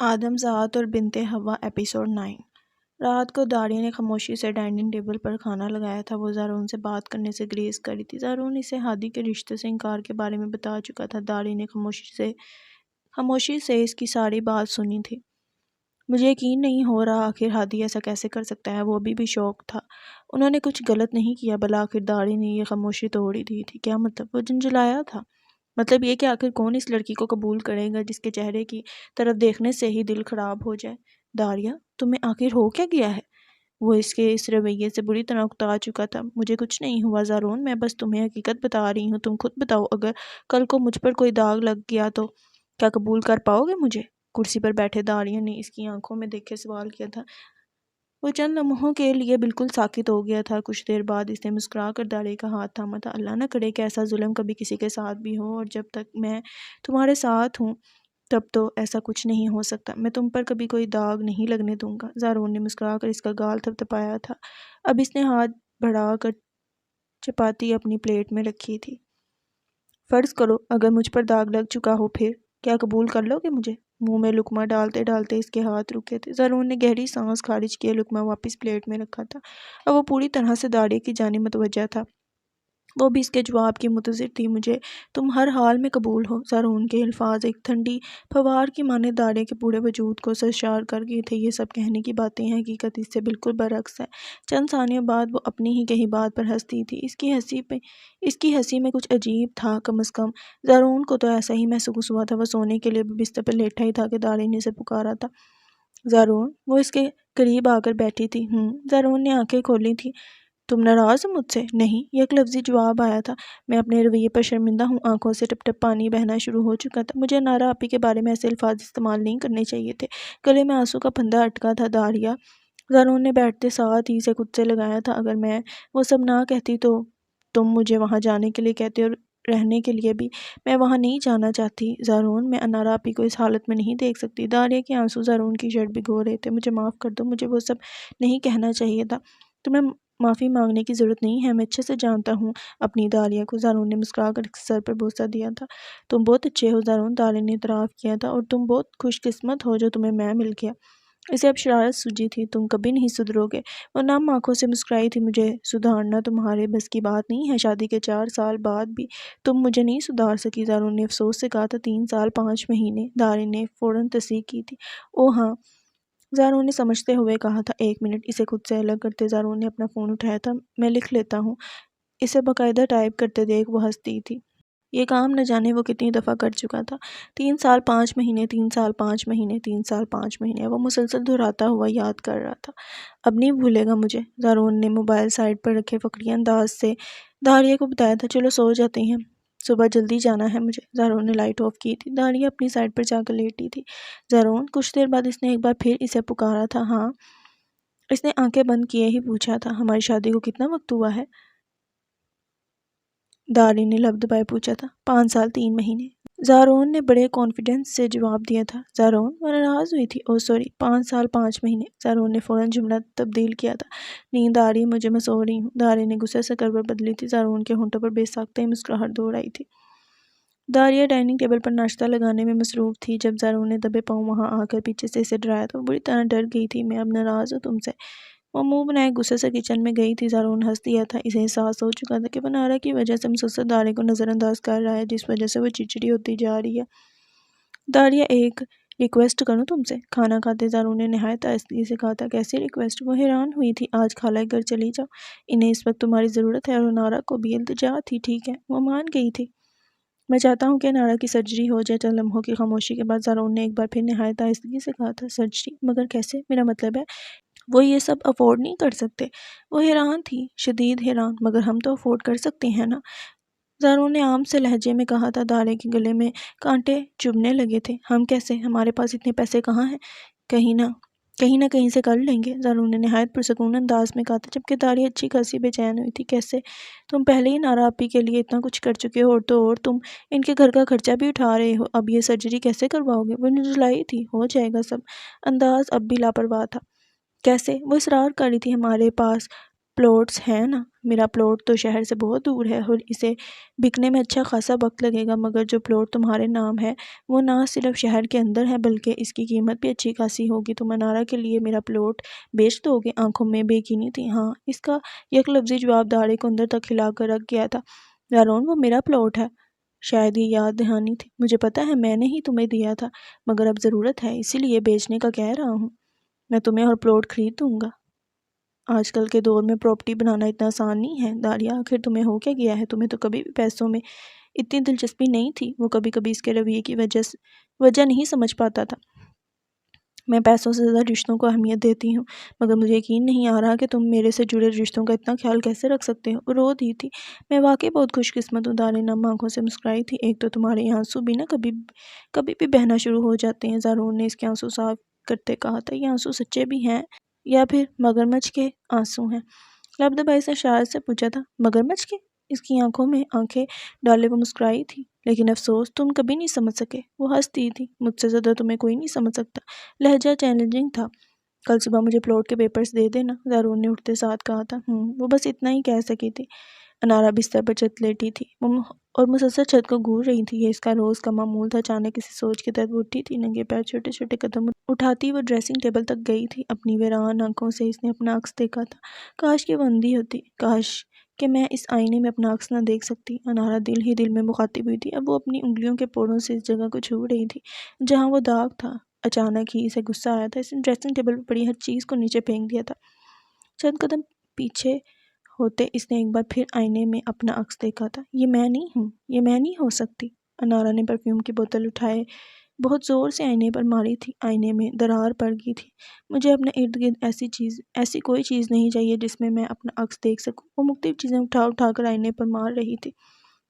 آدم ذات اور بنت حوا ایپیسوڈ 9۔ رات کو داڑیا نے خاموشی سے ڈائننگ ٹیبل پر کھانا لگایا تھا۔ وہ زارون سے بات کرنے سے گریز کر رہی تھی۔ زارون اسے ہادی کے رشتے سے انکار کے بارے میں بتا چکا تھا۔ داڑیا نے خاموشی سے اس کی ساری بات سنی تھی۔ مجھے یقین نہیں ہو رہا، آخر ہادی ایسا کیسے کر سکتا ہے؟ وہ ابھی بھی شوق تھا۔ انہوں نے کچھ غلط نہیں کیا بھلا؟ آخر داڑیا نے یہ خاموشی توڑ ہی دی تھی۔ کیا مطلب؟ وہ جھنجھلایا تھا۔ مطلب یہ کہ آخر کون اس لڑکی کو قبول کرے گا جس کے چہرے کی طرف دیکھنے سے ہی دل خراب ہو جائے؟ داڑیا، تمہیں آخر ہو کیا گیا ہے؟ وہ اس کے اس رویے سے بری طرح اکتا چکا تھا۔ مجھے کچھ نہیں ہوا زارون، میں بس تمہیں حقیقت بتا رہی ہوں۔ تم خود بتاؤ، اگر کل کو مجھ پر کوئی داغ لگ گیا تو کیا قبول کر پاؤ گے مجھے؟ کرسی پر بیٹھے داڑیا نے اس کی آنکھوں میں دیکھے سوال کیا تھا۔ وہ چند لمحوں کے لیے بالکل ساکت ہو گیا تھا۔ کچھ دیر بعد اس نے مسکرا کر داڑیا کا ہاتھ تھاما تھا۔ اللہ نہ کرے کہ ایسا ظلم کبھی کسی کے ساتھ بھی ہو، اور جب تک میں تمہارے ساتھ ہوں تب تو ایسا کچھ نہیں ہو سکتا۔ میں تم پر کبھی کوئی داغ نہیں لگنے دوں گا۔ زارون نے مسکرا کر اس کا گال تھپتھپایا تھا۔ اب اس نے ہاتھ بڑھا کر چپاتی اپنی پلیٹ میں رکھی تھی۔ فرض کرو اگر مجھ پر داغ لگ چکا ہو، پھر کیا قبول کر لو گے مجھے؟ منہ میں لقمہ ڈالتے ڈالتے اس کے ہاتھ رکے تھے۔ زارون نے گہری سانس خارج کیے لقمہ واپس پلیٹ میں رکھا تھا۔ اب وہ پوری طرح سے داڑیا کی جانب متوجہ تھا۔ وہ بھی اس کے جواب کی منتظر تھی۔ مجھے تم ہر حال میں قبول ہو۔ زارون کے الفاظ ایک ٹھنڈی پھوار کی مانند داڑیا کے پورے وجود کو سرشار کر گئے تھے۔ یہ سب کہنے کی باتیں ہیں، حقیقت اس سے بالکل برعکس ہے۔ چند ثانیوں بعد وہ اپنی ہی کہی بات پر ہنستی تھی۔ اس کی ہنسی میں کچھ عجیب تھا۔ کم از کم زارون کو تو ایسا ہی محسوس ہوا تھا۔ وہ سونے کے لیے بستر پر لیٹا ہی تھا کہ داڑیا نے اسے پکارا تھا۔ زارون! وہ اس کے قریب آ کر بیٹھی تھی۔ زارون نے آنکھیں کھولی تھیں۔ تم ناراض ہو مجھ سے؟ نہیں، یک لفظی جواب آیا تھا۔ میں اپنے رویے پر شرمندہ ہوں۔ آنکھوں سے ٹپ ٹپ پانی بہنا شروع ہو چکا تھا۔ مجھے نارا آپی کے بارے میں ایسے الفاظ استعمال نہیں کرنے چاہیے تھے۔ گلے میں آنسو کا پھندا اٹکا تھا۔ داڑیا! زارون نے بیٹھتے ساتھ ہی اسے خود سے لگایا تھا۔ اگر میں وہ سب نہ کہتی تو تم مجھے وہاں جانے کے لیے کہتے، اور رہنے کے لیے بھی۔ میں وہاں نہیں جانا چاہتی زارون، میں نارا آپی کو اس حالت میں نہیں دیکھ سکتی۔ داڑیا کے آنسو زارون کی شرٹ بھگو رہے تھے۔ مجھے معاف کر دو، مجھے وہ سب نہیں کہنا چاہیے تھا۔ تمہیں معافی مانگنے کی ضرورت نہیں ہے، میں اچھے سے جانتا ہوں اپنی داڑیا کو۔ زارون نے مسکرا کر اس کے سر پر بوسہ دیا تھا۔ تم بہت اچھے ہو زارون، داڑیا نے اعتراف کیا تھا، اور تم بہت خوش قسمت ہو جو تمہیں میں مل گیا۔ اسے اب شرارت سوجی تھی۔ تم کبھی نہیں سدھرو گے۔ وہ نم آنکھوں سے مسکرائی تھی۔ مجھے سدھارنا تمہارے بس کی بات نہیں ہے۔ شادی کے 4 سال بعد بھی تم مجھے نہیں سدھار سکی، زارون نے افسوس سے کہا تھا۔ 3 سال 5 مہینے، داڑیا نے فوراً تصحیح کی تھی۔ اوہ ہاں، زارون نے سمجھتے ہوئے کہا تھا۔ 1 منٹ، اسے خود سے الگ کرتے زارون نے اپنا فون اٹھایا تھا۔ میں لکھ لیتا ہوں۔ اسے باقاعدہ ٹائپ کرتے دیکھ وہ ہنستی تھی۔ یہ کام نہ جانے وہ کتنی دفعہ کر چکا تھا۔ 3 سال 5 مہینے، 3 سال 5 مہینے، 3 سال 5 مہینے، وہ مسلسل دہراتا ہوا یاد کر رہا تھا۔ اب نہیں بھولے گا مجھے، زارون نے موبائل سائڈ پر رکھے فقری انداز سے داڑیا کو بتایا تھا۔ چلو سو جاتے ہیں، صبح جلدی جانا ہے مجھے۔ زارون نے لائٹ آف کی تھی۔ داڑیا اپنی سائڈ پر جا کر لیٹی تھی۔ زارون! کچھ دیر بعد اس نے ایک بار پھر اسے پکارا تھا۔ ہاں؟ اس نے آنکھیں بند کیے ہی پوچھا تھا۔ ہماری شادی کو کتنا وقت ہوا ہے؟ داڑیا نے لب دبائے پوچھا تھا۔ 5 سال 3 مہینے، زارون نے بڑے کانفیڈنس سے جواب دیا تھا۔ زارون! وہ ناراض ہوئی تھی۔ اوہ سوری، 5 سال 5 مہینے، زارون نے فوراً جملہ تبدیل کیا تھا۔ نیند آ رہی مجھے، میں سو رہی ہوں، داڑیا نے غصے سے کروٹ بدلی تھی۔ زارون کے ہونٹوں پر بے ساختہ مسکراہٹ دوڑ آئی تھی۔ داڑیا ڈائننگ ٹیبل پر ناشتہ لگانے میں مصروف تھی۔ جب زارون نے دبے پاؤں وہاں آ کر پیچھے سے اسے ڈرایا تو وہ بری طرح ڈر گئی تھی۔ میں اب ناراض ہوں تم سے۔ وہ منہ بنائے غصے سے کچن میں گئی تھی۔ زارون ہنس دیا تھا۔ اسے احساس ہو چکا تھا کہ وہ نارا کی وجہ سے مسلسل داڑیا کو نظر انداز کر رہا ہے، جس وجہ سے وہ چڑچڑی ہوتی جا رہی ہے۔ داڑیا، ایک ریکویسٹ کروں تم سے؟ کھانا کھاتے زارون نے نہایت آہستگی سے کہا تھا۔ کیسی ریکویسٹ؟ وہ حیران ہوئی تھی۔ آج خالہ کے گھر چلی جاؤ، انہیں اس وقت تمہاری ضرورت ہے، اور نارا کو بھی۔ التجا تھی، ٹھیک ہے؟ وہ مان گئی تھی۔ میں چاہتا ہوں کہ نارا کی سرجری ہو جائے۔ چند لمحوں کی خاموشی کے بعد زارون نے ایک بار پھر نہایت آہستگی سے کہا تھا۔ سرجری؟ مگر کیسے؟ میرا مطلب ہے وہ یہ سب افورڈ نہیں کر سکتے۔ وہ حیران تھی، شدید حیران۔ مگر ہم تو افورڈ کر سکتے ہیں نا، زارون نے عام سے لہجے میں کہا تھا۔ داڑیا کے گلے میں کانٹے چبھنے لگے تھے۔ ہم کیسے؟ ہمارے پاس اتنے پیسے کہاں ہیں؟ کہیں نہ کہیں سے کر لیں گے، زارون نے نہایت پرسکون انداز میں کہا تھا، جبکہ داڑیا اچھی خاصی بے چین ہوئی تھی۔ کیسے؟ تم پہلے ہی نارا آپی کے لیے اتنا کچھ کر چکے ہو، اور تو اور تم ان کے گھر کا خرچہ بھی اٹھا رہے ہو۔ اب یہ سرجری کیسے کرواؤ گے؟ وہ جھنجھلائی تھی۔ ہو جائے گا سب، انداز اب بھی لاپرواہ تھا۔ کیسے؟ وہ اصرار کر رہی تھی۔ ہمارے پاس پلاٹس ہیں نا، میرا پلاٹ تو شہر سے بہت دور ہے اور اسے بکنے میں اچھا خاصا وقت لگے گا، مگر جو پلاٹ تمہارے نام ہے وہ نہ صرف شہر کے اندر ہے بلکہ اس کی قیمت بھی اچھی خاصی ہوگی۔ تم انارا کے لیے میرا پلاٹ بیچ دو گے؟ آنکھوں میں بے یقینی تھی۔ ہاں، اس کا یک لفظی جواب داڑھی کو اندر تک ہلا کر رکھ گیا تھا۔ زارون، وہ میرا پلاٹ ہے۔ شاید یہ یاد دہانی تھی۔ مجھے پتا ہے میں نے ہی تمہیں دیا تھا، مگر اب ضرورت ہے اسی لیے بیچنے کا کہہ رہا ہوں۔ میں تمہیں اور پلاٹ خرید دوں گا۔ آج کل کے دور میں پراپرٹی بنانا اتنا آسان نہیں ہے۔ دالیا، آخر تمہیں ہو کیا گیا ہے؟ تمہیں تو کبھی بھی پیسوں میں اتنی دلچسپی نہیں تھی۔ وہ کبھی کبھی اس کے رویے کی وجہ نہیں سمجھ پاتا تھا۔ میں پیسوں سے زیادہ رشتوں کو اہمیت دیتی ہوں، مگر مجھے یقین نہیں آ رہا کہ تم میرے سے جڑے رشتوں کا اتنا خیال کیسے رکھ سکتے ہو۔ وہ رو دی تھی۔ میں واقعی بہت خوش قسمت ہوں، دالیا نم آنکھوں سے مسکرائی تھی۔ ایک تو تمہارے یہ آنسو بھی نہ کبھی بھی بہنا شروع ہو جاتے ہیں۔ زارون نے اس کے آنسو صاف کرتے کہا تھا۔ یہ آنسو سچے بھی ہیں یا پھر مگرمچھ کے آنسو ہیں؟ لب دبائی سے شرارت سے پوچھا تھا۔ مگرمچھ کے؟ اس کی آنکھوں میں آنکھیں ڈالے وہ مسکرائی تھی۔ لیکن افسوس تم کبھی نہیں سمجھ سکے۔ وہ ہنستی تھی۔ مجھ سے زیادہ تمہیں کوئی نہیں سمجھ سکتا۔ لہجہ چیلنجنگ تھا۔ کل صبح مجھے پلاٹ کے پیپرز دے دینا، زارون نے اٹھتے ساتھ کہا تھا۔ وہ بس اتنا ہی کہہ سکی تھی۔ انارا بستر پر چت لیٹی تھی اور مسلسل چھت کو گھور رہی تھی۔ یہ اس کا روز کا معمول تھا۔ اچانک کسی سوچ کے تحت وہ اٹھی تھی۔ ننگے پیر چھوٹے چھوٹے قدم اٹھاتی وہ ڈریسنگ ٹیبل تک گئی تھی۔ اپنی ویران آنکھوں سے اس نے اپنا عکس دیکھا تھا۔ کاش کہ وہ اندھی ہوتی، کاش کہ میں اس آئینے میں اپنا عکس نہ دیکھ سکتی۔ انارا دل ہی دل میں مخاطب ہوئی تھی۔ اب وہ اپنی انگلیوں کے پوروں سے اس جگہ کو چھو رہی تھی جہاں وہ داغ تھا۔ اچانک ہی اسے غصہ آیا تھا۔ اس نے ڈریسنگ ٹیبل پر پڑی ہر چیز کو نیچے پھینک دیا تھا۔ چند قدم پیچھے ہوتے اس نے ایک بار پھر آئینے میں اپنا عکس دیکھا تھا۔ یہ میں نہیں ہوں، یہ میں نہیں ہو سکتی۔ انارا نے پرفیوم کی بوتل اٹھائے بہت زور سے آئینے پر ماری تھی۔ آئینے میں درار پڑ گئی تھی۔ مجھے اپنے ارد گرد ایسی کوئی چیز نہیں چاہیے جس میں میں اپنا عکس دیکھ سکوں۔ وہ مختلف چیزیں اٹھا کر آئینے پر مار رہی تھی۔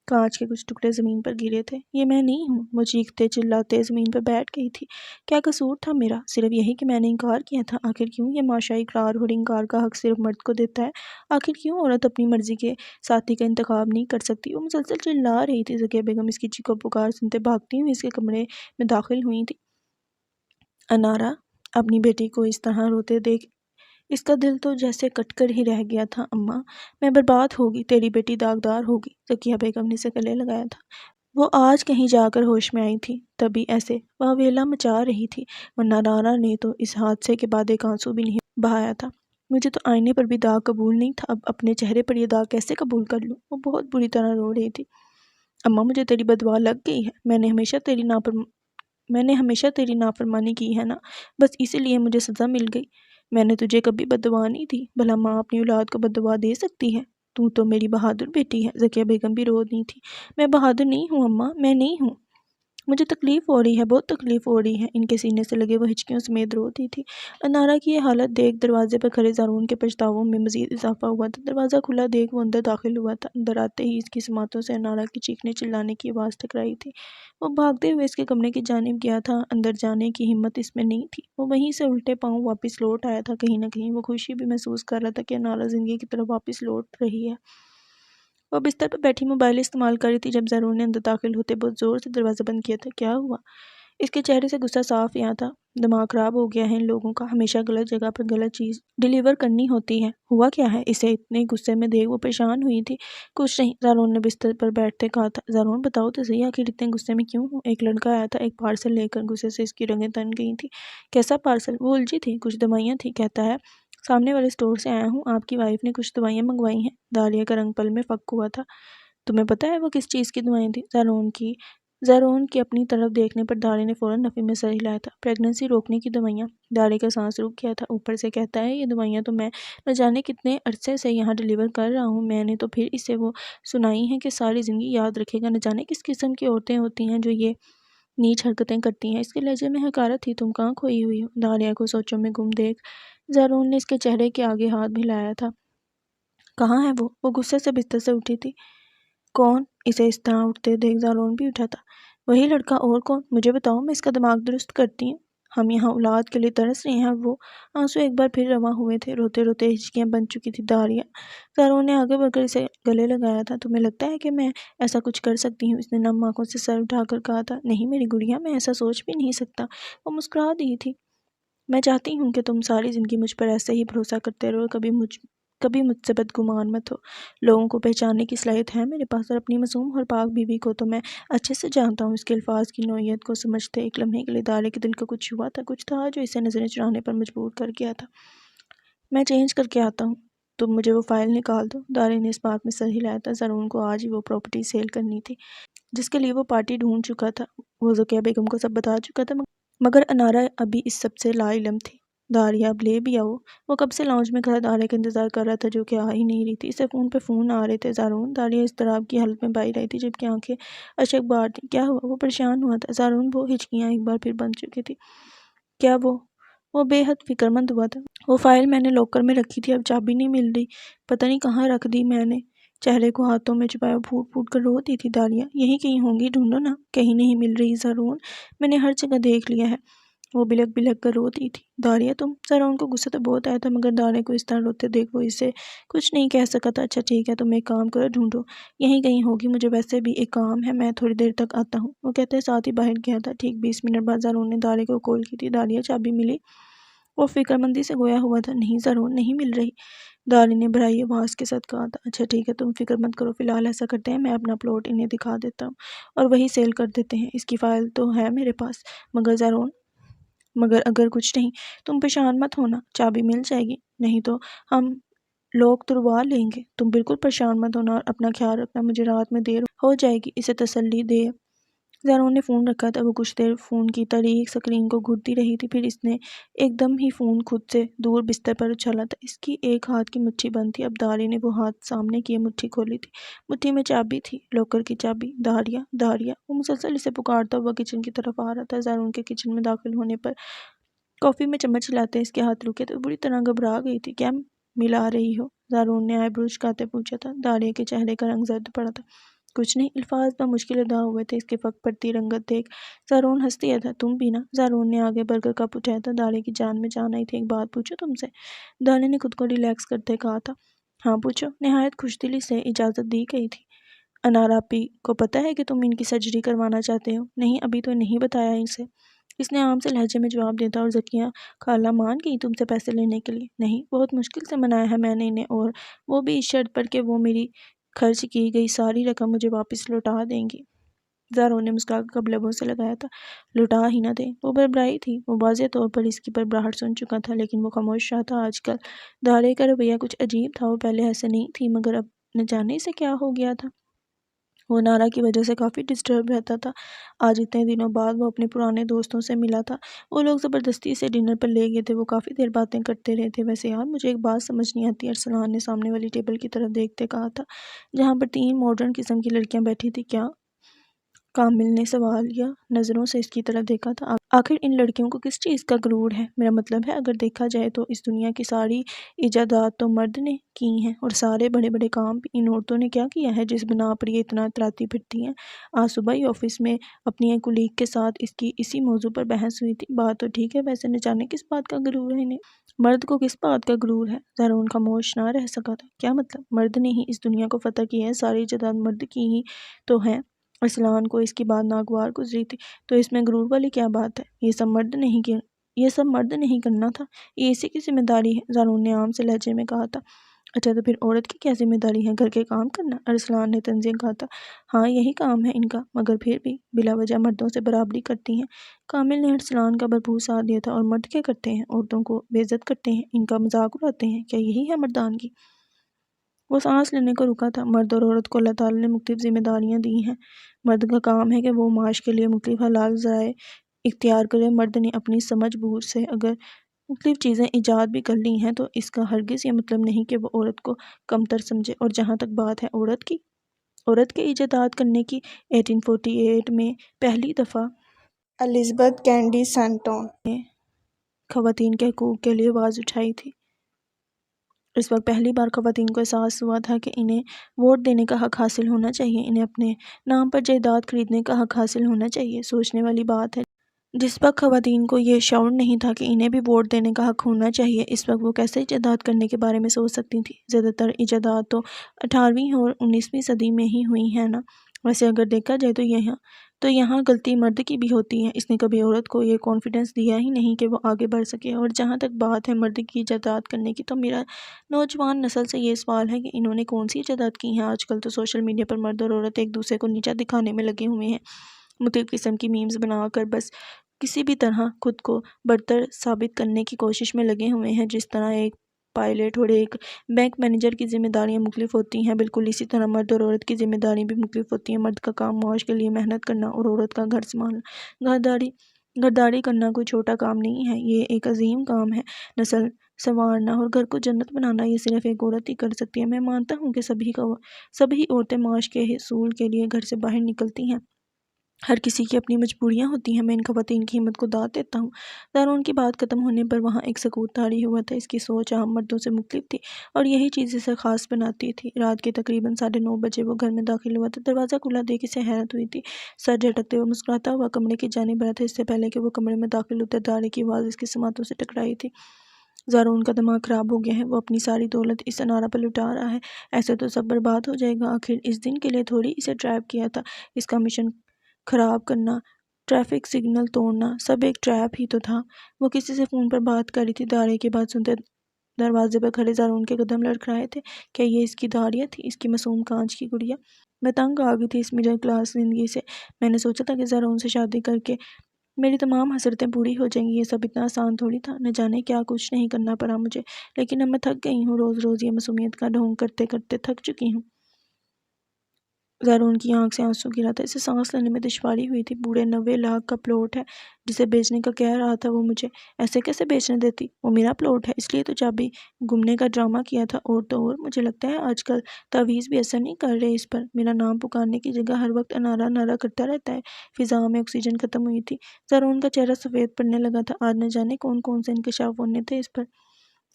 کانچ کے کچھ ٹکڑے زمین پر گرے تھے۔ یہ میں نہیں ہوں۔ وہ چیختے چلاتے زمین پر بیٹھ گئی تھی۔ کیا قصور تھا میرا؟ صرف یہی کہ میں نے انکار کیا تھا۔ آخر کیوں یہ معاشرہ اقرار اور انکار کا حق صرف مرد کو دیتا ہے؟ آخر کیوں عورت اپنی مرضی کے ساتھی کا انتخاب نہیں کر سکتی؟ وہ مسلسل چلا رہی تھی۔ ذکیہ بیگم اس کی چیخو پکار سنتے بھاگتی ہوئی اس کے کمرے میں داخل ہوئی تھی۔ انارا اپنی بیٹی کو اس طرح روتے دیکھ اس کا دل تو جیسے کٹ کر ہی رہ گیا تھا۔ اماں، میں برباد ہوگی، تیری بیٹی داغدار ہوگی۔ ذکیہ بیگم نے اسے گلے لگایا تھا۔ وہ آج کہیں جا کر ہوش میں آئی تھی تبھی ایسے واویلا مچا رہی تھی، ورنہ انارا نے تو اس حادثے کے بعد ایک آنسو بھی نہیں بہایا تھا۔ مجھے تو آئینے پر بھی داغ قبول نہیں تھا، اب اپنے چہرے پر یہ داغ کیسے قبول کر لوں؟ وہ بہت بری طرح رو رہی تھی۔ اماں، مجھے تیری بددعا لگ گئی ہے۔ میں نے ہمیشہ تیری نافرمانی کی ہے نا، بس اسی لیے مجھے سزا مل گئی۔ میں نے تجھے کبھی بددعا نہیں دی۔ بھلا ماں اپنی اولاد کو بددعا دے سکتی ہے؟ تو میری بہادر بیٹی ہے۔ ذکیہ بیگم بھی رو رہی تھی۔ میں بہادر نہیں ہوں اماں، میں نہیں ہوں۔ مجھے تکلیف ہو رہی ہے، بہت تکلیف ہو رہی ہے۔ ان کے سینے سے لگے وہ ہچکیوں سمیت روتی تھی۔ انارا کی یہ حالت دیکھ دروازے پر کھڑے زارون کے پچھتاووں میں مزید اضافہ ہوا تھا۔ دروازہ کھلا دیکھ وہ اندر داخل ہوا تھا۔ اندر آتے ہی اس کی سماعتوں سے انارا کی چیخنے چلانے کی آواز ٹکرائی تھی۔ وہ بھاگتے ہوئے اس کے کمرے کی جانب گیا تھا۔ اندر جانے کی ہمت اس میں نہیں تھی۔ وہ وہیں سے الٹے پاؤں واپس لوٹ آیا تھا۔ کہیں نہ کہیں وہ خوشی بھی محسوس کر رہا تھا کہ انارا زندگی کی طرف واپس لوٹ رہی ہے۔ وہ بستر پر بیٹھی موبائل استعمال کر رہی تھی جب زارون نے اندر داخل ہوتے بہت زور سے دروازہ بند کیا تھا۔ کیا ہوا؟ اس کے چہرے سے غصہ صاف یہاں تھا۔ دماغ خراب ہو گیا ہے ان لوگوں کا، ہمیشہ غلط جگہ پر غلط چیز ڈیلیور کرنی ہوتی ہے۔ ہوا کیا ہے؟ اسے اتنے غصے میں دیکھ وہ پریشان ہوئی تھی۔ کچھ نہیں، زارون نے بستر پر بیٹھتے کہا تھا۔ زارون، بتاؤ تو صحیح، آخر اتنے غصے میں کیوں ہوں؟ ایک لڑکا آیا تھا ایک پارسل لے کر، غصے سے اس کی رگیں تن گئی تھی۔ کیسا پارسل؟ وہ الجھی تھی۔ کچھ دوائیاں تھیں، کہتا ہے سامنے والے اسٹور سے آیا ہوں، آپ کی وائف نے کچھ دوائیاں منگوائی ہیں۔ دالیا کا رنگ پل میں فک ہوا تھا۔ تمہیں پتہ ہے وہ کس چیز کی دوائیں تھیں؟ زارون کی اپنی طرف دیکھنے پر دالیا نے فوراً نفی میں سر ہلایا تھا۔ پریگننسی روکنے کی دوائیاں۔ دالیا کا سانس رک گیا تھا۔ اوپر سے کہتا ہے یہ دوائیاں تو میں نہ جانے کتنے عرصے سے یہاں ڈیلیور کر رہا ہوں۔ میں نے تو پھر اسے وہ سنائی ہیں کہ ساری زندگی یاد رکھے گا۔ نہ جانے کس قسم کی عورتیں ہوتی ہیں جو یہ نیچ حرکتیں کرتی ہیں۔ اس کے لہجے میں حقارت تھی۔ تم کہاں کھوئی ہوئی ہو؟ دالیا کو سوچوں میں گم دیکھ زارون نے اس کے چہرے کے آگے ہاتھ ہلایا تھا۔ کہاں ہے وہ؟ وہ غصے سے بستر سے اٹھی تھی۔ کون؟ اسے اس طرح اٹھتے دیکھ زارون بھی اٹھا تھا۔ وہی لڑکا، اور کون؟ مجھے بتاؤ، میں اس کا دماغ درست کرتی ہوں۔ ہم یہاں اولاد کے لیے ترس رہے ہیں۔ وہ آنسو ایک بار پھر رواں ہوئے تھے۔ روتے روتے ہچکیاں بن چکی تھی دالیا۔ زارون نے آگے بڑھ کر اسے گلے لگایا تھا۔ تمہیں لگتا ہے کہ میں ایسا کچھ کر سکتی ہوں؟ اس نے نم آنکھوں سے سر اٹھا کر کہا تھا۔ نہیں میری گڑیا، میں ایسا سوچ بھی نہیں سکتا۔ وہ مسکرا دی تھی۔ میں چاہتی ہوں کہ تم ساری زندگی مجھ پر ایسے ہی بھروسہ کرتے رہو، کبھی کبھی مجھ سے بدگمان مت ہو۔ لوگوں کو پہچاننے کی صلاحیت ہے میرے پاس، اور اپنی معصوم اور پاک بیوی کو تو میں اچھے سے جانتا ہوں۔ اس کے الفاظ کی نوعیت کو سمجھتے ایک لمحے کے لیے دارے کے دل کا کچھ ہوا تھا، کچھ تھا جو اسے نظریں چرانے پر مجبور کر گیا تھا۔ میں چینج کر کے آتا ہوں، تم مجھے وہ فائل نکال دو۔ دارے نے اس بات میں سر ہلایا تھا۔ زارون کو آج ہی وہ پراپرٹی سیل کرنی تھی جس کے لیے وہ پارٹی ڈھونڈ چکا تھا۔ وہ ذکیہ بیگم کو سب بتا چکا تھا، مگر انارا ابھی اس سب سے لا علم تھی۔ داریہ اب لے بھی آؤ۔ وہ کب سے لاؤنج میں کھڑا داریہ کا انتظار کر رہا تھا جو کہ آ ہی نہیں رہی تھی۔ اسے فون پہ فون آ رہے تھے۔ زارون، داریہ اضطراب کی حالت میں بائی رہی تھی جبکہ آنکھیں اشک بار تھیں۔ کیا ہوا؟ وہ پریشان ہوا تھا۔ زارون، وہ ہچکیاں ایک بار پھر بن چکی تھی۔ کیا وہ بے حد فکر مند ہوا تھا۔ وہ فائل میں نے لاکر میں رکھی تھی، اب چابی نہیں مل رہی، پتہ نہیں کہاں رکھ دی میں نے۔ چہرے کو ہاتھوں میں چھپایا پھوٹ پھوٹ کر روتی تھی داریہ۔ یہیں کہیں ہوں گی، ڈھونڈو نا۔ کہیں نہیں مل رہی زارون، میں نے ہر جگہ دیکھ لیا ہے۔ وہ بلک بلک کر روتی تھی۔ داریہ تم؟ زارون کو غصہ تو بہت آیا تھا مگر داریہ کو اس طرح روتے دیکھ وہ اسے کچھ نہیں کہہ سکا تھا۔ اچھا ٹھیک ہے، تم ایک کام کرو، ڈھونڈو، یہیں کہیں ہوگی، مجھے ویسے بھی ایک کام ہے، میں تھوڑی دیر تک آتا ہوں۔ وہ کہتے ساتھ ہی باہر گیا تھا۔ ٹھیک 20 منٹ بعد زارون نے داریہ کو کال کی تھی۔ داریہ، چابی ملی؟ وہ فکر مندی سے گویا ہوا تھا۔ نہیں زارون، نہیں مل رہی، داریہ نے بھرائی آواز کے ساتھ کہا تھا۔ اچھا ٹھیک ہے، تم فکر مت کرو، فی الحال ایسا کرتے ہیں، میں اپنا پلاٹ انہیں دکھا دیتا ہوں اور وہی سیل کر دیتے ہیں۔ اس کی فائل تو ہے میرے پاس۔ مگر زارون، مگر اگر کچھ نہیں، تم پریشان مت ہونا، چابی مل جائے گی، نہیں تو ہم لوگ تروا لیں گے۔ تم بالکل پریشان مت ہونا اور اپنا خیال رکھنا، مجھے رات میں دیر ہو جائے گی، اسے تسلی دے۔ زارون نے فون رکھا تھا۔ وہ کچھ دیر فون کی تاریک سکرین کو گھڑتی رہی تھی، پھر اس نے ایک دم ہی فون خود سے دور بستر پر اچھالا تھا۔ اس کی ایک ہاتھ کی مٹھی بند تھی۔ اب داریہ نے وہ ہاتھ سامنے کیے مٹھی کھولی تھی۔ مٹھی میں چابی تھی، لاکر کی چابی۔ داریہ، داریہ! وہ مسلسل اسے پکارتا ہوا کچن کی طرف آ رہا تھا۔ زارون کے کچن میں داخل ہونے پر کافی میں چمچ ہلاتے اس کے ہاتھ رکے تو بری طرح گھبرا گئی تھی۔ کیا ملا رہی ہو؟ زارون نے آئی برو جھکاتے پوچھا تھا۔ داریہ کے چہرے کا رنگ زرد پڑا تھا۔ کچھ نہیں، الفاظ بمشکل ادا ہوئے تھے۔ اس کے فک پڑتی رنگت دیکھ زارون ہنس دیا تھا۔ تم بھی نا؟ زارون نے آگے بڑھ کر کپ اٹھایا تھا۔ داریہ کی جان میں جان آئی تھی۔ ایک بات پوچھوں تم سے؟ داریہ نے خود کو ریلیکس کرتے کہا تھا۔ ہاں پوچھو۔ نہایت خوش دلی سے اجازت دی گئی تھی۔ انارا آپی کو پتہ ہے کہ تم ان کی سرجری کروانا چاہتے ہو؟ نہیں، ابھی تو نہیں بتایا اسے، اس نے عام سے لہجے میں جواب دیا تھا۔ اور ذکیہ خالہ مان گئی تم سے پیسے لینے کے لیے؟ نہیں، بہت مشکل سے منایا ہے میں نے انہیں، اور وہ بھی اس شرط پر کہ وہ میری خرچ کی گئی ساری رقم مجھے واپس لوٹا دیں گی۔ زارون نے مسکرا کر کب لبوں سے لگایا تھا۔ لوٹا ہی نہ دیں؟ وہ بڑبڑائی تھی۔ وہ واضح طور پر اس کی بڑبڑاہٹ سن چکا تھا لیکن وہ خاموش رہا تھا۔ آج کل داریہ کا رویہ کچھ عجیب تھا۔ وہ پہلے ایسے نہیں تھی مگر اب نہ جانے اسے کیا ہو گیا تھا۔ وہ نارا کی وجہ سے کافی ڈسٹرب رہتا تھا۔ آج اتنے دنوں بعد وہ اپنے پرانے دوستوں سے ملا تھا۔ وہ لوگ زبردستی اسے ڈنر پر لے گئے تھے۔ وہ کافی دیر باتیں کرتے رہے تھے۔ ویسے یار مجھے ایک بات سمجھ نہیں آتی، ارسلان نے سامنے والی ٹیبل کی طرف دیکھتے کہا تھا جہاں پر 3 ماڈرن قسم کی لڑکیاں بیٹھی تھیں۔ کیا؟ کامل نے سوالیہ نظروں سے اس کی طرف دیکھا تھا۔ آخر ان لڑکیوں کو کس چیز کا غرور ہے؟ میرا مطلب ہے اگر دیکھا جائے تو اس دنیا کی ساری ایجادات تو مرد نے کی ہیں، اور سارے بڑے بڑے کام بھی ان عورتوں نے کیا کیا ہے جس بنا پر یہ اتنا اتراتی پھرتی ہیں۔ آج صبح ہی آفس میں اپنی ایک کولیگ کے ساتھ اسی موضوع پر بحث ہوئی تھی۔ بات تو ٹھیک ہے، ویسے نہ جانے کس بات کا غرور ہے انہیں۔ مرد کو کس بات کا غرور ہے؟ زارون خاموش نہ رہ سکا تھا۔ کیا مطلب؟ مرد نے ہی اس دنیا کو فتح کیا ہے، ساری ایجادات مرد کی ہی تو ہیں۔ ارسلان کو اس کی بات ناگوار گزری تھی۔ تو اس میں غرور والی کیا بات ہے؟ یہ سب مرد نہیں کرنا تھا، یہ اسی کی ذمہ داری ہے، زارون نے عام سے لہجے میں کہا تھا۔ اچھا تو پھر عورت کی کیا ذمہ داری ہے؟ گھر کے کام کرنا؟ ارسلان نے تنزیہ کہا تھا۔ ہاں یہی کام ہے ان کا، مگر پھر بھی بلا وجہ مردوں سے برابری کرتی ہیں۔ کامل نے ارسلان کا بھرپور ساتھ دیا تھا۔ اور مرد کیا کرتے ہیں؟ عورتوں کو بے عزت کرتے ہیں، ان کا مذاق اڑاتے ہیں، کیا یہی ہے مردانگی؟ وہ سانس لینے کو رکا تھا۔ مرد اور عورت کو اللہ تعالیٰ نے مختلف ذمہ داریاں دی ہیں۔ مرد کا کام ہے کہ وہ معاش کے لیے مختلف حلال ذرائع اختیار کرے۔ مرد نے اپنی سمجھ بوجھ سے اگر مختلف چیزیں ایجاد بھی کر لی ہیں تو اس کا ہرگز یہ مطلب نہیں کہ وہ عورت کو کمتر سمجھے۔ اور جہاں تک بات ہے عورت کے ایجادات کرنے کی، 1848 میں پہلی دفعہ الزبتھ کینڈی سینٹون نے خواتین کے حقوق کے لیے آواز اٹھائی تھی۔ اس وقت پہلی بار خواتین کو احساس ہوا تھا کہ انہیں ووٹ دینے کا حق حاصل ہونا چاہیے، انہیں اپنے نام پر جائیداد خریدنے کا حق حاصل ہونا چاہیے۔ سوچنے والی بات ہے، جس وقت خواتین کو یہ شعور نہیں تھا کہ انہیں بھی ووٹ دینے کا حق ہونا چاہیے، اس وقت وہ کیسے ایجاد کرنے کے بارے میں سوچ سکتی تھیں؟ زیادہ تر ایجادات تو 18ویں اور 19ویں صدی میں ہی ہوئی ہیں نا۔ ویسے اگر دیکھا جائے تو یہاں غلطی مرد کی بھی ہوتی ہے۔ اس نے کبھی عورت کو یہ کانفیڈنس دیا ہی نہیں کہ وہ آگے بڑھ سکے۔ اور جہاں تک بات ہے مرد کی ایجادات کرنے کی، تو میرا نوجوان نسل سے یہ سوال ہے کہ انہوں نے کون سی ایجادات کی ہیں۔ آج کل تو سوشل میڈیا پر مرد اور عورت ایک دوسرے کو نیچا دکھانے میں لگے ہوئے ہیں، مختلف قسم کی میمز بنا کر بس کسی بھی طرح خود کو برتر ثابت کرنے کی کوشش میں لگے ہوئے ہیں۔ جس طرح ایک پائلٹ اور ایک بینک مینیجر کی ذمہ داریاں مختلف ہوتی ہیں، بالکل اسی طرح مرد اور عورت کی ذمہ داریاں بھی مختلف ہوتی ہیں۔ مرد کا کام معاش کے لیے محنت کرنا اور عورت کا گھر سنبھالنا۔ گھرداری کرنا کوئی چھوٹا کام نہیں ہے، یہ ایک عظیم کام ہے۔ نسل سنوارنا اور گھر کو جنت بنانا یہ صرف ایک عورت ہی کر سکتی ہے۔ میں مانتا ہوں کہ سبھی عورتیں معاش کے حصول کے لیے گھر سے باہر نکلتی ہیں۔ ہر کسی کی اپنی مجبوریاں ہوتی ہیں۔ میں ان خواتین کی ہمت کو داد دیتا ہوں۔ دارون کی بات ختم ہونے پر وہاں ایک سکوت طاری ہوا تھا۔ اس کی سوچ عام مردوں سے مختلف تھی اور یہی چیز اسے خاص بناتی تھی۔ رات کے تقریباً 9:30 بجے وہ گھر میں داخل ہوا تھا۔ دروازہ کھلا دیکھ اسے حیرت ہوئی تھی۔ سر جھٹکتے ہوئے مسکراتا ہوا کمرے کی جانب بڑھا تھا۔ اس سے پہلے کہ وہ کمرے میں داخل ہوتا، دارے کی آواز اس کی سماعتوں سے ٹکرائی تھی۔ زارون کا دماغ خراب ہو گیا ہے، وہ اپنی ساری دولت اس انارہ پر لٹا رہا ہے، ایسے تو سب برباد ہو جائے گا۔ آخر اس دن کے لیے تھوڑی اسے ڈرائیو کیا تھا۔ اس کا مشن خراب کرنا، ٹریفک سگنل توڑنا، سب ایک ٹریپ ہی تو تھا۔ وہ کسی سے فون پر بات کر رہی تھی۔ دارے کی بات سنتے دروازے پر کھڑے زارون کے قدم لڑکھڑائے تھے۔ کیا یہ اس کی داریاں تھی، اس کی معصوم کانچ کی گڑیا؟ میں تنگ آ گئی تھی اس مڈل کلاس زندگی سے۔ میں نے سوچا تھا کہ زارون سے شادی کر کے میری تمام حسرتیں پوری ہو جائیں گی۔ یہ سب اتنا آسان تھوڑی تھا، نہ جانے کیا کچھ نہیں کرنا پڑا مجھے، لیکن اب میں تھک گئی ہوں، روز روز یہ معصومیت کا ڈھونگ کرتے کرتے تھک چکی ہوں۔ زارون کی آنکھ سے آنسو گرا تھا، اسے سانس لینے میں دشواری ہوئی تھی۔ 90 لاکھ کا پلاٹ ہے جسے بیچنے کا کہہ رہا تھا وہ مجھے، ایسے کیسے بیچنے دیتی؟ وہ میرا پلاٹ ہے، اس لیے تو چابی گمنے کا ڈرامہ کیا تھا۔ اور تو اور مجھے لگتا ہے آج کل تعویذ بھی اثر نہیں کر رہے اس پر۔ میرا نام پکارنے کی جگہ ہر وقت انارہ انارہ کرتا رہتا ہے۔ فضا میں آکسیجن ختم ہوئی تھی۔ زارون کا چہرہ سفید پڑنے لگا تھا۔ آج نہ جانے کون کون سے انکشاف ہونے تھے اس پر۔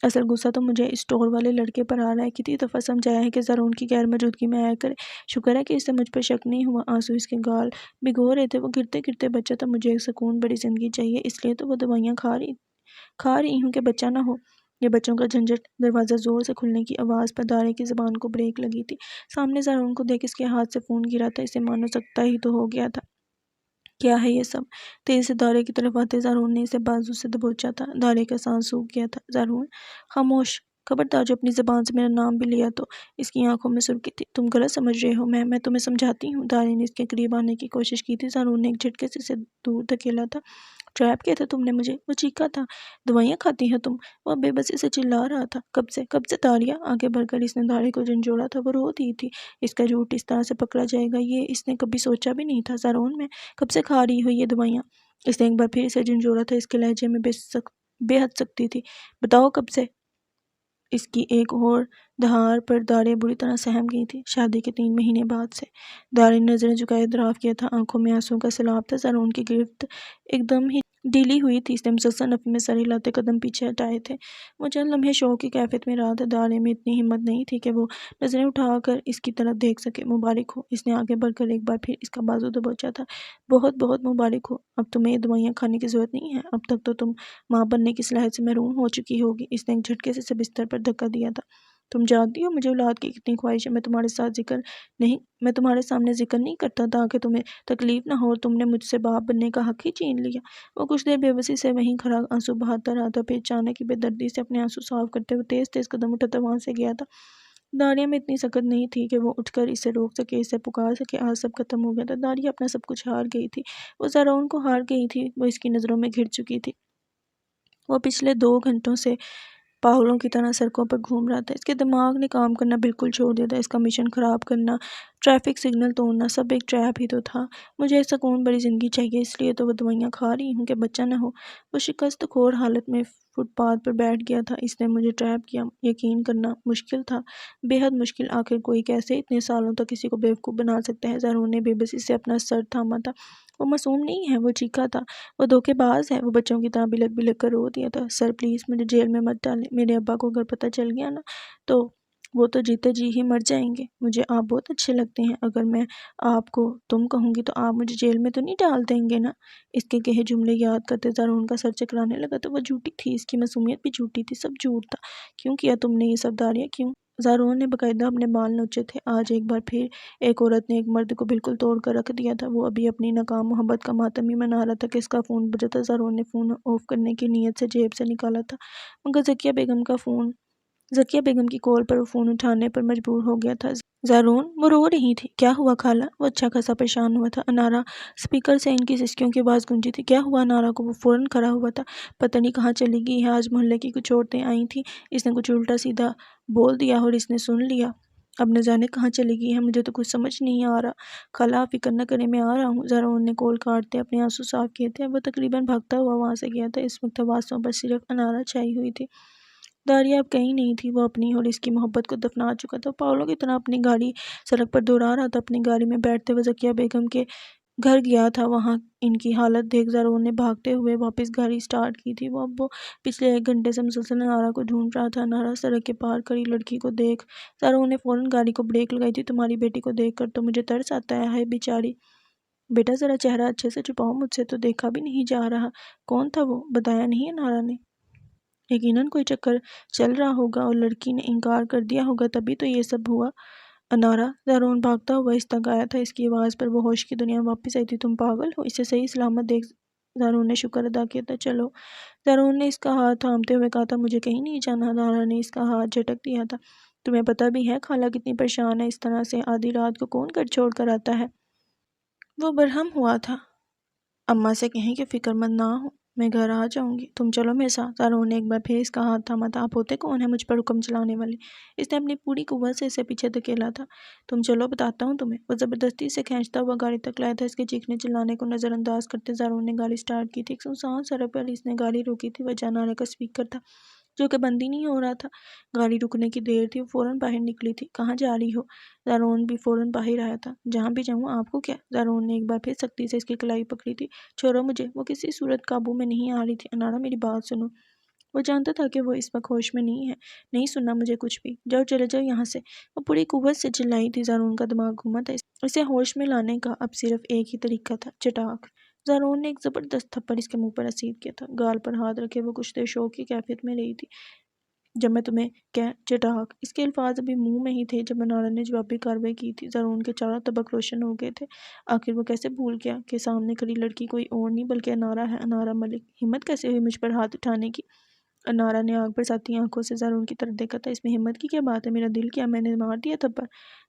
اصل غصہ تو مجھے اس اسٹور والے لڑکے پر آ رہا ہے۔ کتنی دفعہ سمجھایا ہے کہ زارون کی غیر موجودگی میں آیا کرے، شکر ہے کہ اسے مجھ پر شک نہیں ہوا۔ آنسو اس کے گال بھگو رہے تھے، وہ گرتے گرتے بچہ تھا۔ مجھے ایک سکون بڑی زندگی چاہیے، اس لیے تو وہ دوائیاں کھا رہی ہوں کہ بچہ نہ ہو۔ یہ بچوں کا جھنجھٹ۔ دروازہ زور سے کھلنے کی آواز پر دارے کی زبان کو بریک لگی تھی۔ سامنے زارون کو دیکھ اس کے ہاتھ سے فون گرا تھا، اسے مانو سکتا ہی تو ہو گیا تھا۔ کیا ہے یہ سب؟ تیزی سے دارے کی طرف آتے زارون نے اسے بازو سے دبوچا تھا۔ دارے کا سانس سوکھ گیا تھا۔ زارون خاموش، خبردار جو اپنی زبان سے میرا نام بھی لیا تو۔ اس کی آنکھوں میں سرخی تھی۔ تم غلط سمجھ رہے ہو، میں تمہیں سمجھاتی ہوں۔ دارے نے اس کے قریب آنے کی کوشش کی تھی۔ زارون نے ایک جھٹکے سے اسے دور دھکیلا تھا۔ ٹریپ کیا تھا تم نے مجھے؟ وہ چیخا تھا۔ دوائیاں کھاتی ہے تم؟ وہ بے بسی سے چلا رہا تھا۔ کب سے داریا؟ آگے بڑھ کر اس نے دارے کو جھنجھوڑا تھا۔ وہ رو رہی تھی۔ اس کا جھوٹ اس طرح سے پکڑا جائے گا یہ اس نے کبھی سوچا بھی نہیں تھا۔ زارون میں کب سے کھا رہی ہو یہ دوائیاں؟ اس نے ایک بار پھر اسے جھنجھوڑا تھا۔ اس کے لہجے میں بے حد سختی تھی۔ بتاؤ کب سے؟ اس کی ایک اور دہار پر دارے بری طرح سہم گئی تھی۔ شادی کے 3 مہینے بعد سے۔ دارے نے نظریں جھکائے اعتراف کیا تھا، آنکھوں میں آنسوؤں کا سیلاب تھا۔ زارون کی گرفت ایک دم ہی ڈھیلی ہوئی تھی۔ اس نے مسلسل نفی میں سر ہلاتے قدم پیچھے ہٹائے تھے۔ وہ چند لمحے شوق کی کیفیت میں رہا تھا۔ دارے میں اتنی ہمت نہیں تھی کہ وہ نظریں اٹھا کر اس کی طرف دیکھ سکے۔ مبارک ہو، اس نے آگے بڑھ کر ایک بار پھر اس کا بازو دبوچا تھا۔ بہت بہت مبارک ہو۔ اب تمہیں یہ دوائیاں کھانے کی ضرورت نہیں ہے۔ اب تک تو تم ماں بننے کی صلاحیت سے محروم ہو چکی ہوگی۔ اس نے ایک جھٹکے سے اسے بستر پر دھکا دیا تھا۔ تم جانتی ہو مجھے اولاد کی کتنی خواہش ہے۔ میں تمہارے سامنے ذکر نہیں کرتا تاکہ تمہیں تکلیف نہ ہو، اور تم نے مجھ سے باپ بننے کا حق ہی چھین لیا۔ وہ کچھ دیر بے بسی سے وہیں کھڑا آنسو بہاتا رہا تھا، پھر اچانک بے دردی سے اپنے آنسو صاف کرتے ہوئے تیز تیز قدم اٹھاتا وہاں سے گیا تھا۔ داریا میں اتنی سکت نہیں تھی کہ وہ اٹھ کر اسے روک سکے، اسے پکار سکے۔ آج سب ختم ہو گیا تھا۔ داریا اپنا سب کچھ ہار گئی تھی۔ وہ زارون کو ہار گئی تھی۔ وہ اس کی نظروں میں گھر چکی تھی۔ وہ پچھلے 2 گھنٹوں سے پاگلوں کی طرح سڑکوں پر گھوم رہا تھا۔ اس کے دماغ نے کام کرنا بالکل چھوڑ دیا تھا۔ اس کا مشن خراب کرنا، ٹریفک سگنل توڑنا، سب ایک ٹریپ ہی تو تھا۔ مجھے ایک سکون بڑی زندگی چاہیے، اس لیے تو وہ دوائیاں کھا رہی ہوں کہ بچہ نہ ہو۔ وہ شکست کھوڑ حالت میں فٹ پاتھ پر بیٹھ گیا تھا۔ اس نے مجھے ٹریپ کیا۔ یقین کرنا مشکل تھا، بے حد مشکل۔ آخر کوئی کیسے اتنے سالوں تک کسی کو بیوقوف بنا سکتا ہے؟ زارون نے بے بسی سے اپنا سر تھاما تھا۔ وہ معصوم نہیں ہے، وہ چیخا تھا۔ وہ دھوکے باز ہے۔ وہ بچوں کی طرح بلک بلک کر رو دیا تھا۔ سر پلیز مجھے جیل میں مت ڈالیں۔ میرے ابا کو اگر پتہ چل گیا نا تو وہ تو جیتے جی ہی مر جائیں گے۔ مجھے آپ بہت اچھے لگتے ہیں، اگر میں آپ کو تم کہوں گی تو آپ مجھے جیل میں تو نہیں ڈال دیں گے نا؟ اس کے کہے جملے یاد کرتے زارون کا سر چکرانے لگا۔ تو وہ جھوٹی تھی، اس کی معصومیت بھی جھوٹی تھی، سب جھوٹ تھا۔ کیوں کیا تم نے یہ سب داریا؟ کیوں؟ زارون نے باقاعدہ اپنے بال نوچے تھے۔ آج ایک بار پھر ایک عورت نے ایک مرد کو بالکل توڑ کر رکھ دیا تھا۔ وہ ابھی اپنی ناکام محبت کا ماتم ہی منا رہا تھا کہ اس کا فون بجا تھا۔ زارون نے فون آف کرنے کی نیت سے جیب سے نکالا تھا، مگر ذکیہ بیگم کی کال پر وہ فون اٹھانے پر مجبور ہو گیا تھا۔ زارون، وہ رو رہی تھی۔ کیا ہوا خالہ؟ وہ اچھا خاصا پریشان ہوا تھا۔ انارا، اسپیکر سے ان کی سسکیوں کی آواز گونجی تھی۔ کیا ہوا انارا کو؟ وہ فوراً کھڑا ہوا تھا۔ پتہ نہیں کہاں چلی گئی ہے۔ آج محلے کی کچھ عورتیں آئی تھیں، اس نے کچھ الٹا سیدھا بول دیا اور اس نے سن لیا۔ اب نہ جانے کہاں چلی گئی ہے، مجھے تو کچھ سمجھ نہیں آ رہا۔ خالہ آپ فکر نہ کریں، میں آ رہا ہوں۔ زارون نے کال کاٹتے اپنے آنسو صاف کیے تھے۔ وہ تقریباً بھاگتا ہوا وہاں سے گیا تھا۔ اس وقت حواسوں پر صرف انارا چھائی ہوئی تھی۔ داریہ اب کہیں نہیں تھی۔ وہ اپنی اور اس کی محبت کو دفنا چکا تھا۔ پاگلوں کی طرح اپنی گاڑی سڑک پر دوڑا رہا تھا۔ اپنی گاڑی میں بیٹھتے ہوئے ذکیہ بیگم کے گھر گیا تھا۔ وہاں ان کی حالت دیکھ زارون نے بھاگتے ہوئے واپس گاڑی سٹارٹ کی تھی۔ وہ پچھلے 1 گھنٹے سے مسلسل انارا کو ڈھونڈ رہا تھا۔ انارا سڑک کے پار کھڑی لڑکی کو دیکھ زارون نے فوراً گاڑی کو بریک لگائی تھی۔ تمہاری بیٹی کو دیکھ کر تو مجھے ترس آتا ہے، ہائے بیچاری۔ بیٹا ذرا چہرہ اچھے سے چھپاؤ، مجھ سے تو دیکھا بھی نہیں جا رہا۔ کون تھا وہ؟ بتایا نہیں انارا نے؟ یقیناً کوئی چکر چل رہا ہوگا اور لڑکی نے انکار کر دیا ہوگا، تبھی تو یہ سب ہوا۔ انارا، زارون بھاگتا ہوا اس تک آیا تھا۔ اس کی آواز پر وہ ہوش کی دنیا واپس آئی تھی۔ تم پاگل ہو؟ اسے صحیح سلامت دیکھ زارون نے شکر ادا کیا تھا۔ چلو، زارون نے اس کا ہاتھ تھامتے ہوئے کہا تھا۔ مجھے کہیں نہیں جانا۔ انارا نے اس کا ہاتھ جھٹک دیا تھا۔ تمہیں پتہ بھی ہے خالہ کتنی پریشان ہے؟ اس طرح سے آدھی رات کو کون گھر چھوڑ کر آتا ہے؟ وہ برہم ہوا تھا۔ اماں سے کہیں کہ فکر مند نہ ہو، میں گھر آ جاؤں گی، تم چلو میرے ساتھ۔ زارون نے ایک بار پھر اس کا ہاتھ تھاما تھا۔ آپ ہوتے کون ہیں مجھ پر حکم چلانے والے؟ اس نے اپنی پوری قوت سے اسے پیچھے دھکیلا تھا۔ تم چلو، بتاتا ہوں تمہیں۔ وہ زبردستی اسے کھینچتا ہوا گاڑی تک لایا تھا۔ اس کے چیخنے چلانے کو نظر انداز کرتے زارون نے گاڑی سٹارٹ کی تھی۔ ایک سنسان سڑک پر اس نے گاڑی روکی تھی۔ وجہ انارا کا اسپیکر تھا جو کہ بند ہی نہیں ہو رہا تھا۔ گاڑی رکنے کی دیر تھی۔ وہ فوراً باہر نکلی تھی۔ کہاں جا رہی ہو؟ زارون بھی فوراً باہر آیا تھا۔ جہاں بھی جاؤں، آپ کو کیا؟ زارون نے ایک بار پھر سختی سے اس کی کلائی پکڑی تھی۔ چھوڑو مجھے۔ وہ کسی صورت قابو میں نہیں آ رہی تھی۔ انارا، میری بات سنو۔ وہ جانتا تھا کہ وہ اس وقت ہوش میں نہیں ہے۔ نہیں سننا مجھے کچھ بھی۔ جاؤ، چلے جاؤ یہاں سے۔ وہ پوری قوت سے چلائی تھی۔ زارون کا دماغ گھوما تھا۔ اسے ہوش میں لانے کا اب صرف ایک ہی طریقہ تھا، چٹاک۔ زارون نے ایک زبردست تھپڑ اس کے منہ پر رسید کیا تھا۔ گال پر ہاتھ رکھے وہ کچھ دیر شوق کی کیفیت میں رہی تھی۔ جب میں تمہیں چٹاک، اس کے الفاظ ابھی منہ میں ہی تھے جب انارا نے جوابی کارروائی کی تھی۔ زارون کے چاروں طبق روشن ہو گئے تھے۔ آخر وہ کیسے بھول گیا کہ سامنے کھڑی لڑکی کوئی اور نہیں بلکہ انارا ہے، انارا ملک۔ ہمت کیسے ہوئی مجھ پر ہاتھ اٹھانے کی؟ انارا نے آگ برساتی آنکھوں سے زارون کی طرف دیکھا تھا۔ اس میں ہمت کی کیا بات ہے؟ میرا دل کیا میں نے مار دیا تھپڑ؟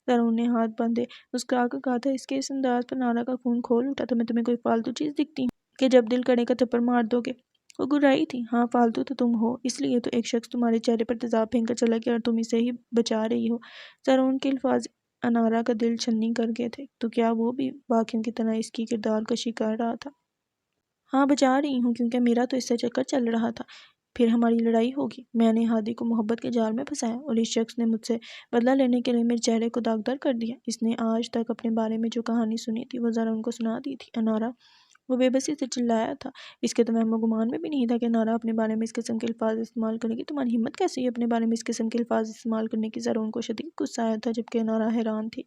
زارون نے ہاتھ باندھے مسکرا کر کہا تھا۔ اس کے اس انداز پر انارا کا خون کھول اٹھا تھا۔ میں تمہیں کوئی فالتو چیز دکھتی ہوں کہ جب دل کرے گا تھپڑ مار دو گے؟ وہ گرائی تھی۔ ہاں، فالتو تو تم ہو، اس لیے تو ایک شخص تمہارے چہرے پر تیزاب پھینک کر چلا گیا اور تم اسے ہی بچا رہی ہو۔ زارون کے الفاظ انارا کا دل چھلنی کر گئے تھے۔ تو کیا وہ بھی باقیوں کی طرح اس کی کردار کشی کر رہا تھا؟ ہاں، بچا رہی ہوں، کیونکہ میرا تو اس سے چکر چل رہا تھا۔ پھر ہماری لڑائی ہوگی۔ میں نے ہادی کو محبت کے جال میں پھنسایا اور اس شخص نے مجھ سے بدلہ لینے کے لیے میرے چہرے کو داغدار کر دیا۔ اس نے آج تک اپنے بارے میں جو کہانی سنی تھی وہ ذرا ان کو سنا دی تھی۔ انارا، وہ بے بسی سے چلایا تھا۔ اس کے تو وہم و گمان میں بھی نہیں تھا کہ انارا اپنے بارے میں اس قسم کے الفاظ استعمال کرے گی۔ تمہاری ہمت کیسے ہوئی اپنے بارے میں اس قسم کے الفاظ استعمال کرنے کی؟ زارون کو شدید غصہ آیا تھا جبکہ انارا حیران تھی۔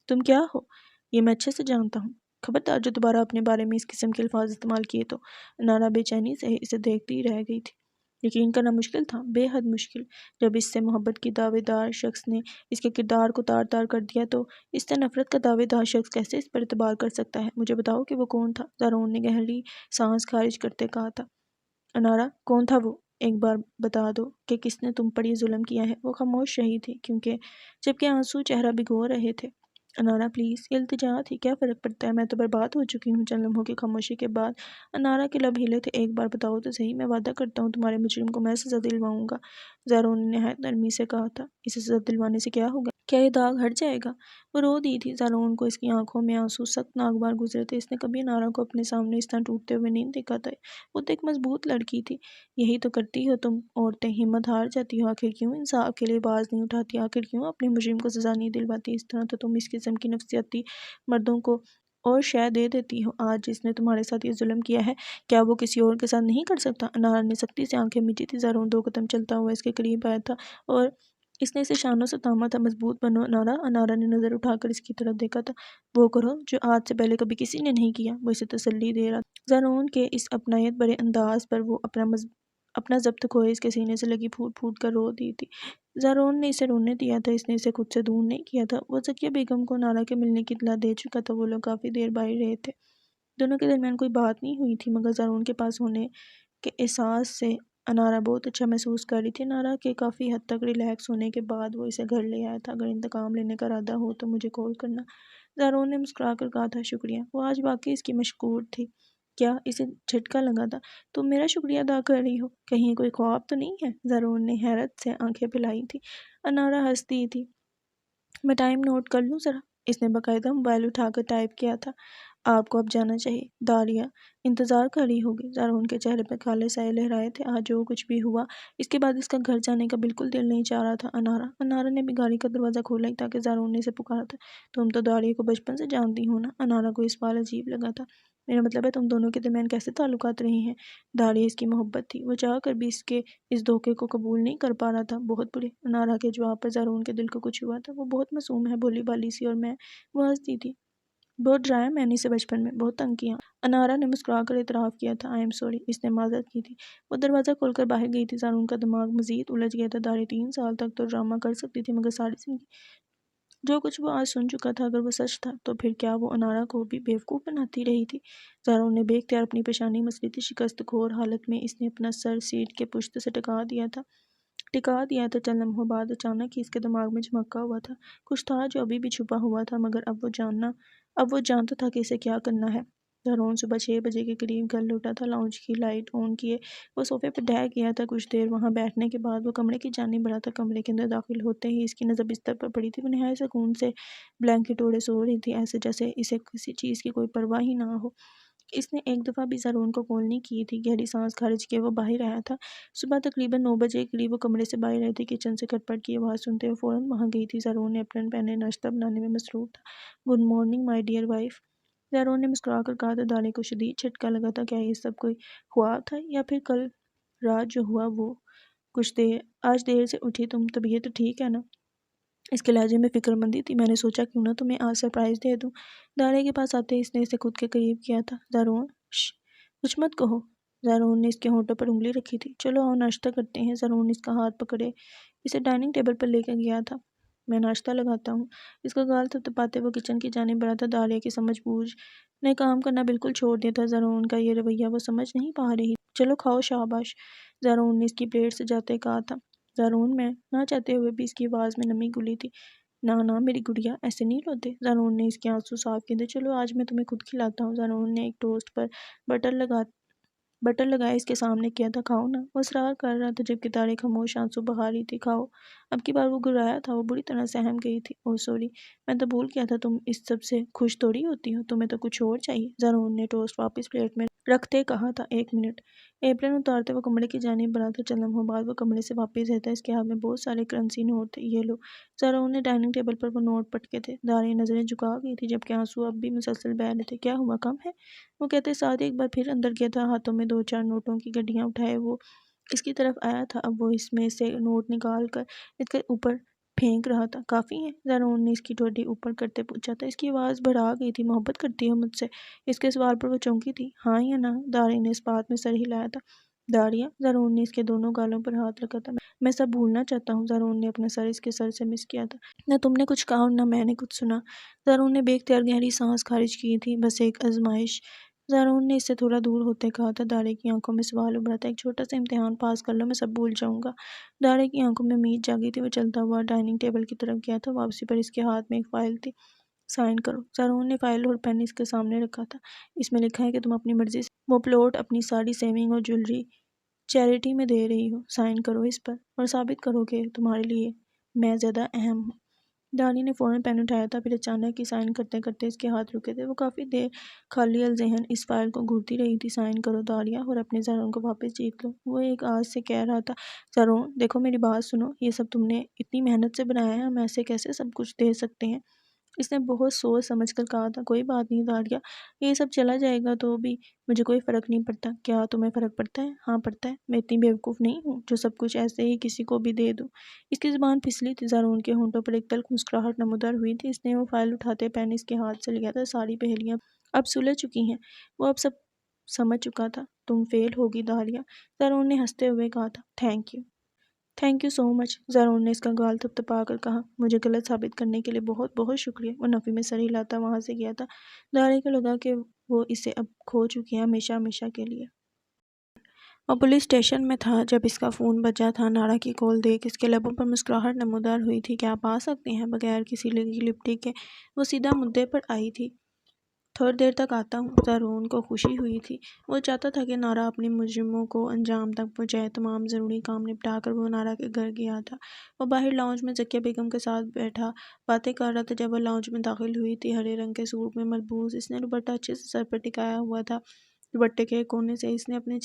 تم کیا ہو؟ یہ میں اچھے سے جانتا ہوں۔ خبردار جو دوبارہ اپنے بارے میں اس قسم کے الفاظ استعمال کیے تو۔ انارا بے چینی سے اسے دیکھتی رہ گئی تھی۔ یقین کرنا مشکل تھا، بے حد مشکل۔ جب اس سے محبت کی دعوے دار شخص نے اس کے کردار کو تار تار کر دیا تو اس سے نفرت کا دعوے دار شخص کیسے اس پر اعتبار کر سکتا ہے؟ مجھے بتاؤ کہ وہ کون تھا؟ زارون نے گہری سانس خارج کرتے کہا تھا۔ انارا، کون تھا وہ؟ ایک بار بتا دو کہ کس نے تم پر یہ ظلم کیا ہے؟ وہ خاموش رہی تھی جبکہ آنسو چہرہ بھگو رہے تھے۔ انارا، پلیز، یہ التجا تھی، کیا فرق پڑتا ہے؟ میں تو برباد ہو چکی ہوں۔ چند لمحوں کی خاموشی کے بعد انارا کے لب ہلے تھے۔ ایک بار بتاؤ تو صحیح، میں وعدہ کرتا ہوں تمہارے مجرم کو میں سزا دلواؤں گا۔ زارون نے نہایت نرمی سے کہا تھا۔ اسے سزا دلوانے سے کیا ہوگا؟ کیا یہ داغ ہٹ جائے گا؟ وہ رو دی تھی۔ زارون کو اس کی آنکھوں میں آنسو سخت ناگوار گزرے تھے۔ اس نے کبھی انارا کو اپنے سامنے اس طرح ٹوٹتے ہوئے نہیں دیکھا تھا۔ وہ تو ایک مضبوط لڑکی تھی۔ یہی تو کرتی ہو تم عورتیں، ہمت ہار جاتی ہو۔ آخر کیوں انصاف کے لیے آواز نہیں اٹھاتی؟ آخر کیوں اپنے مجرم کو سزا نہیں دلواتی؟ اس طرح تو تم اس قسم کی نفسیاتی مردوں کو اور شے دے دیتی ہو۔ آج جس نے تمہارے ساتھ یہ ظلم کیا ہے، کیا وہ کسی اور کے ساتھ نہیں کر سکتا؟ انارا نے سختی سے آنکھیں میچی تھی۔ زارون 2 قدم چلتا ہوا اس کے قریب آیا تھا اور اس نے اسے شانوں سے تھاما تھا۔ مضبوط بنو انارا۔ انارا نے نظر اٹھا کر اس کی طرف دیکھا تھا۔ وہ کرو جو آج سے پہلے کبھی کسی نے نہیں کیا۔ وہ اسے تسلی دے رہا تھا۔ زارون کے اس اپنائیت بھرے انداز پر وہ اپنا اپنا ضبط کھوئے اس کے سینے سے لگی پھوٹ پھوٹ کر رو دی تھی۔ زارون نے اسے رونے دیا تھا، اس نے اسے خود سے دور نہیں کیا تھا۔ وہ ذکیہ بیگم کو نارا کے ملنے کی اطلاع دے چکا تھا۔ وہ لوگ کافی دیر باہر رہے تھے، دونوں کے درمیان کوئی بات نہیں ہوئی تھی، مگر زارون کے پاس ہونے کے احساس سے انارا بہت اچھا محسوس کر رہی تھی۔ انارا کے کافی حد تک ریلیکس ہونے کے بعد وہ اسے گھر لے آیا تھا۔ اگر انتقام لینے کا ارادہ ہو تو مجھے کال کرنا، زارون نے مسکرا کر کہا تھا۔ شکریہ۔ وہ آج واقعی اس کی مشکور تھی۔ کیا اسے جھٹکا لگا تھا؟ تم میرا شکریہ ادا کر رہی ہو؟ کہیں کوئی خواب تو نہیں ہے؟ زارون نے حیرت سے آنکھیں پھیلائی تھی۔ انارا ہنستی تھی۔ میں ٹائم نوٹ کر لوں ذرا؟ اس نے باقاعدہ موبائل اٹھا کر ٹائپ کیا تھا۔ آپ کو اب جانا چاہیے، داریہ انتظار کر رہی ہوگی۔ زارون کے چہرے پہ کالے سائے لہرائے تھے۔ آج جو کچھ بھی ہوا اس کے بعد اس کا گھر جانے کا بالکل دل نہیں چاہ رہا تھا۔ انارا نے بھی گاڑی کا دروازہ کھولا ہی تاکہ زارون نے اسے پکارا تھا۔ تم تو داریہ کو بچپن سے جانتی ہو نا؟ انارا کو اس سوال عجیب لگا تھا۔ میرا مطلب ہے تم دونوں کے درمیان کیسے تعلقات رہے ہیں؟ داریہ اس کی محبت تھی، وہ چاہ کر بھی اس کے اس دھوکے کو قبول نہیں کر پا رہا تھا۔ بہت برے۔ انارا کے جواب پر زارون کے دل کو کچھ ہوا تھا۔ وہ بہت معصوم ہے، بھولی بالی سی، اور وہ ہنستی تھی۔ بہت ڈرایا میں نے اسے بچپن میں، بہت تنگ کیا۔ انارا نے مسکرا کر اعتراف کیا تھا۔ آئی ایم سوری، اس نے معذرت کی تھی۔ وہ دروازہ کھول کر باہر گئی تھی۔ زارون کا دماغ مزید الجھ گیا تھا۔ داریہ 3 سال تک تو ڈرامہ کر سکتی تھی، مگر ساری زندگی جو کچھ وہ آج سن چکا تھا، اگر وہ سچ تھا تو پھر کیا وہ انارا کو بھی بیوقوف بناتی رہی تھی؟ زارون نے بے اختیار اپنی پیشانی مسلی تھی۔ شکست کھور حالت میں اس نے اپنا سر سیٹ کے پشت سے ٹکا دیا تھا۔ چند لمحوں بعد اچانک ہی اس کے دماغ میں جھمکا ہوا تھا۔ کچھ تھا جو ابھی بھی چھپا ہوا تھا، مگر اب وہ جانتا تھا کہ اسے کیا کرنا ہے۔ زارون صبح 6 بجے کے قریب گھر لوٹا تھا۔ لاؤنج کی لائٹ آن کیے وہ صوفے پر ڈھہ گیا تھا۔ کچھ دیر وہاں بیٹھنے کے بعد وہ کمرے کی جانب بڑھا تھا۔ کمرے کے اندر داخل ہوتے ہی اس کی نظر بستر پر پڑی تھی۔ وہ نہایت سکون سے بلینکٹ اوڑھے سو رہی تھی، ایسے جیسے اسے کسی چیز کی کوئی پرواہ ہی نہ ہو۔ اس نے ایک دفعہ بھی زارون کو کال نہیں کی تھی۔ گہری سانس خارج کیے وہ باہر آیا تھا۔ صبح تقریباً 9 بجے کے قریب وہ کمرے سے باہر آئی تھی۔ کچن سے کھٹ پٹ کی آواز سنتے ہوئے فوراً وہاں گئی تھی۔ زارون نے اپرن پہنے ناشتہ بنانے میں مصروف تھا۔ Good morning my dear wife, Zaroon نے مسکرا کر کہا تھا۔ داریہ کو شدید جھٹکا لگا تھا۔ کیا یہ سب کوئی خواب تھا، یا پھر کل رات جو ہوا وہ آج دیر سے اٹھی تم، طبیعت تو ٹھیک ہے نا؟ اس کے لہجے میں فکر مندی تھی۔ میں نے سوچا کیوں نہ تمہیں آج سرپرائز دے دوں۔ داریہ کے پاس آتے ہی اس نے اسے خود کے قریب کیا تھا۔ زارون شش، کچھ مت کہو۔ زارون نے اس کے ہونٹوں پر انگلی رکھی تھی۔ چلو آؤ ناشتہ کرتے ہیں۔ زارون نے اس کا ہاتھ پکڑے اسے ڈائننگ ٹیبل پر لے کے گیا تھا۔ میں ناشتہ لگاتا ہوں۔ اس کا گال تھپتھپاتے وہ کچن کی جانب بڑھا تھا۔ داریہ کی سمجھ بوجھ نے کام کرنا بالکل چھوڑ دیا تھا۔ زارون کا یہ رویہ وہ سمجھ نہیں پا رہی۔ چلو کھاؤ، شاباش، زارون نے اس کی پلیٹ سجاتے کہا تھا۔ زارون میں نہ چاہتے ہوئے بھی اس کی آواز میں نمی گھلی تھی۔ نہ میری گڑیا، ایسے نہیں روتے۔ زارون نے اس کے آنسو صاف کیے تھے۔ چلو آج میں تمہیں خود کھلاتا ہوں۔ زارون نے ایک ٹوسٹ پر بٹر لگائے اس کے سامنے کیا تھا۔ کھاؤ نا، وہ اصرار کر رہا تھا جبکہ داریہ خاموش آنسو بہا رہی تھی۔ کھاؤ۔ اب کی بار وہ گھبرایا تھا، وہ بری طرح سہم گئی تھی۔ اوہ سوری، میں تو بھول گیا تھا، تم اس سب سے خوش تھوڑی ہوتی ہو، تمہیں تو کچھ اور چاہیے۔ زارون نے ٹوسٹ واپس پلیٹ میں رکھتے کہا تھا۔ 1 منٹ۔ ایپرن اتارتے وہ کمرے کی جانب بڑھا تھا۔ چند لمحوں بعد وہ کمرے سے واپس آیا تھا۔ اس کے ہاتھ میں بہت سارے کرنسی نوٹ تھے۔ یہ لو۔ زارون نے ڈائننگ ٹیبل پر وہ نوٹ پٹکے تھے۔ داریہ نظریں جھکا گئی تھی جبکہ آنسو اب بھی مسلسل بہہ رہے تھے۔ کیا ہوا، کم ہے؟ وہ کہتے ساتھ ایک بار پھر اندر گیا تھا۔ ہاتھوں میں 2-4 نوٹوں کی گڈیاں اٹھائے وہ اس کی طرف آیا تھا۔ اب وہ اس میں سے نوٹ نکال کر اس کے اوپر پھینک رہا تھا۔ کافی ہے؟ زارون نے اس کی ٹھوڈی اوپر کرتے پوچھا تھا۔ اس کی آواز بڑھا گئی تھی۔ محبت کرتی ہو مجھ سے؟ اس کے سوال پر وہ چونکی تھی۔ ہاں یا نہ؟ داریہ نے اس بات میں سر ہلایا تھا۔ داریہ، زارون نے اس کے دونوں گالوں پر ہاتھ رکھا تھا۔ میں سب بھولنا چاہتا ہوں۔ زارون نے اپنا سر اس کے سر سے مس کیا تھا۔ نہ تم نے کچھ کہا اور نہ میں نے کچھ سنا۔ زارون نے بے اختیار گہری سانس خارج کی تھی۔ بس ایک آزمائش، زارون نے اس سے تھوڑا دور ہوتے کہا تھا۔ داریہ کی آنکھوں میں سوال ابھرا تھا۔ ایک چھوٹا سا امتحان پاس کر لو، میں سب بھول جاؤں گا۔ داریہ کی آنکھوں میں امید جاگی تھی۔ وہ چلتا ہوا ڈائننگ ٹیبل کی طرف گیا تھا۔ واپسی پر اس کے ہاتھ میں ایک فائل تھی۔ سائن کرو۔ زارون نے فائل اور پین اس کے سامنے رکھا تھا۔ اس میں لکھا ہے کہ تم اپنی مرضی سے وہ پلاٹ اپنی ساری سیونگ اور جویلری چیریٹی میں دے رہی ہو۔ سائن کرو اس پر اور ثابت کرو کہ تمہارے لیے میں زیادہ اہم ہوں۔ داریہ نے فوراً پین اٹھایا تھا، پھر اچانک ہی سائن کرتے کرتے اس کے ہاتھ رکے تھے۔ وہ کافی دیر خالی الذہن اس فائل کو گھورتی رہی تھی۔ سائن کرو داریہ اور اپنے زارون کو واپس جیت لو، وہ ایک آواز سے کہہ رہا تھا۔ زارون، دیکھو میری بات سنو، یہ سب تم نے اتنی محنت سے بنایا ہے، ہم ایسے کیسے سب کچھ دے سکتے ہیں؟ اس نے بہت سوچ سمجھ کر کہا تھا۔ کوئی بات نہیں داریہ، یہ سب چلا جائے گا تو بھی مجھے کوئی فرق نہیں پڑتا۔ کیا تمہیں فرق پڑتا ہے؟ ہاں پڑتا ہے، میں اتنی بیوقوف نہیں ہوں جو سب کچھ ایسے ہی کسی کو بھی دے دوں۔ اس کی زبان پھسلی تھی۔ زارون کے ہونٹوں پر ایک تلخ مسکراہٹ نمودار ہوئی تھی۔ اس نے وہ فائل اٹھاتے پین اس کے ہاتھ سے لیا تھا۔ ساری پہیلیاں اب سلجھ چکی ہیں، وہ اب سب سمجھ چکا تھا۔ تم فیل ہوگی دالیہ، زارون نے ہنستے ہوئے کہا تھا۔ تھینک یو سو مچ، زارون نے اس کا گال تھپتھپا کر کہا۔ مجھے غلط ثابت کرنے کے لیے بہت بہت شکریہ۔ وہ نفی میں سر ہلاتا وہاں سے گیا تھا۔ دالیہ کو لگا کہ وہ اسے اب کھو چکی ہے، ہمیشہ ہمیشہ کے لیے۔ وہ پولیس اسٹیشن میں تھا جب اس کا فون بجا تھا۔ انارا کی کال دیکھ اس کے لبوں پر مسکراہٹ نمودار ہوئی تھی۔ کیا آپ آ سکتے ہیں؟ بغیر کسی لپٹی کے وہ سیدھا مدعے پر آئی تھی۔ تھوڑی دیر تک آتا ہوں۔ زارون کو خوشی ہوئی تھی۔ وہ چاہتا تھا کہ انارا اپنی مجرموں کو انجام تک پہنچائے۔ تمام ضروری کام نپٹا کر وہ انارا کے گھر گیا تھا۔ وہ باہر لاؤنج میں ذکیہ بیگم کے ساتھ بیٹھا باتیں کر رہا تھا جب وہ لاؤنج میں داخل ہوئی تھی۔ ہرے رنگ کے سوٹ میں ملبوس اس نے دوپٹہ اچھے سے سر پر ٹکایا ہوا تھا۔ دوپٹے کے ایک کونے سے اس نے اپنے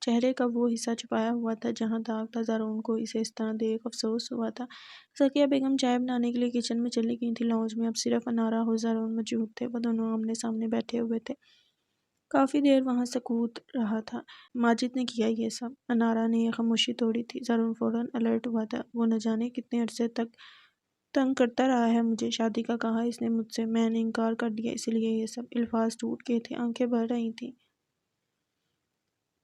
چہرے کا وہ حصہ چھپایا ہوا تھا جہاں داغ تھا۔ زارون کو اسے اس طرح دیکھ افسوس ہوا تھا۔ ذکیہ بیگم چائے بنانے کے لیے کچن میں چلی گئی تھی۔ لاؤنج میں اب صرف انارا اور زارون موجود تھے۔ وہ دونوں آمنے سامنے بیٹھے ہوئے تھے۔ کافی دیر وہاں سکوت رہا تھا۔ ماجد نے کیا یہ سب؟ انارا نے یہ خاموشی توڑی تھی۔ زارون فوراً الرٹ ہوا تھا۔ وہ نہ جانے کتنے عرصے تک تنگ کرتا رہا ہے مجھے۔ شادی کا کہا اس نے مجھ سے، میں نے انکار کر دیا، اسی لیے یہ سب۔ الفاظ ٹوٹ گئے تھے، آنکھیں بھر رہی تھیں۔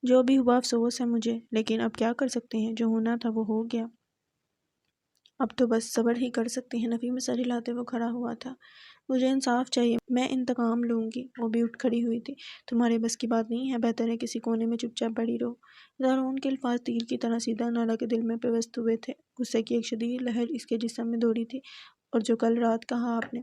جو بھی ہوا افسوس ہے مجھے، لیکن اب کیا کر سکتے ہیں؟ جو ہونا تھا وہ ہو گیا۔ اب تو بس صبر ہی کر سکتے ہیں۔ نفی میں سر ہلاتے وہ کھڑا ہوا تھا۔ مجھے انصاف چاہیے، میں انتقام لوں گی۔ وہ بھی اٹھ کھڑی ہوئی تھی۔ تمہارے بس کی بات نہیں ہے، بہتر ہے کسی کونے میں چپ چاپ پڑی رہو۔ زارون کے الفاظ تیر کی طرح سیدھا انارا کے دل میں پیوست ہوئے تھے۔ غصے کی ایک شدید لہر اس کے جسم میں دوڑی تھی۔ اور جو کل رات کہا آپ نے؟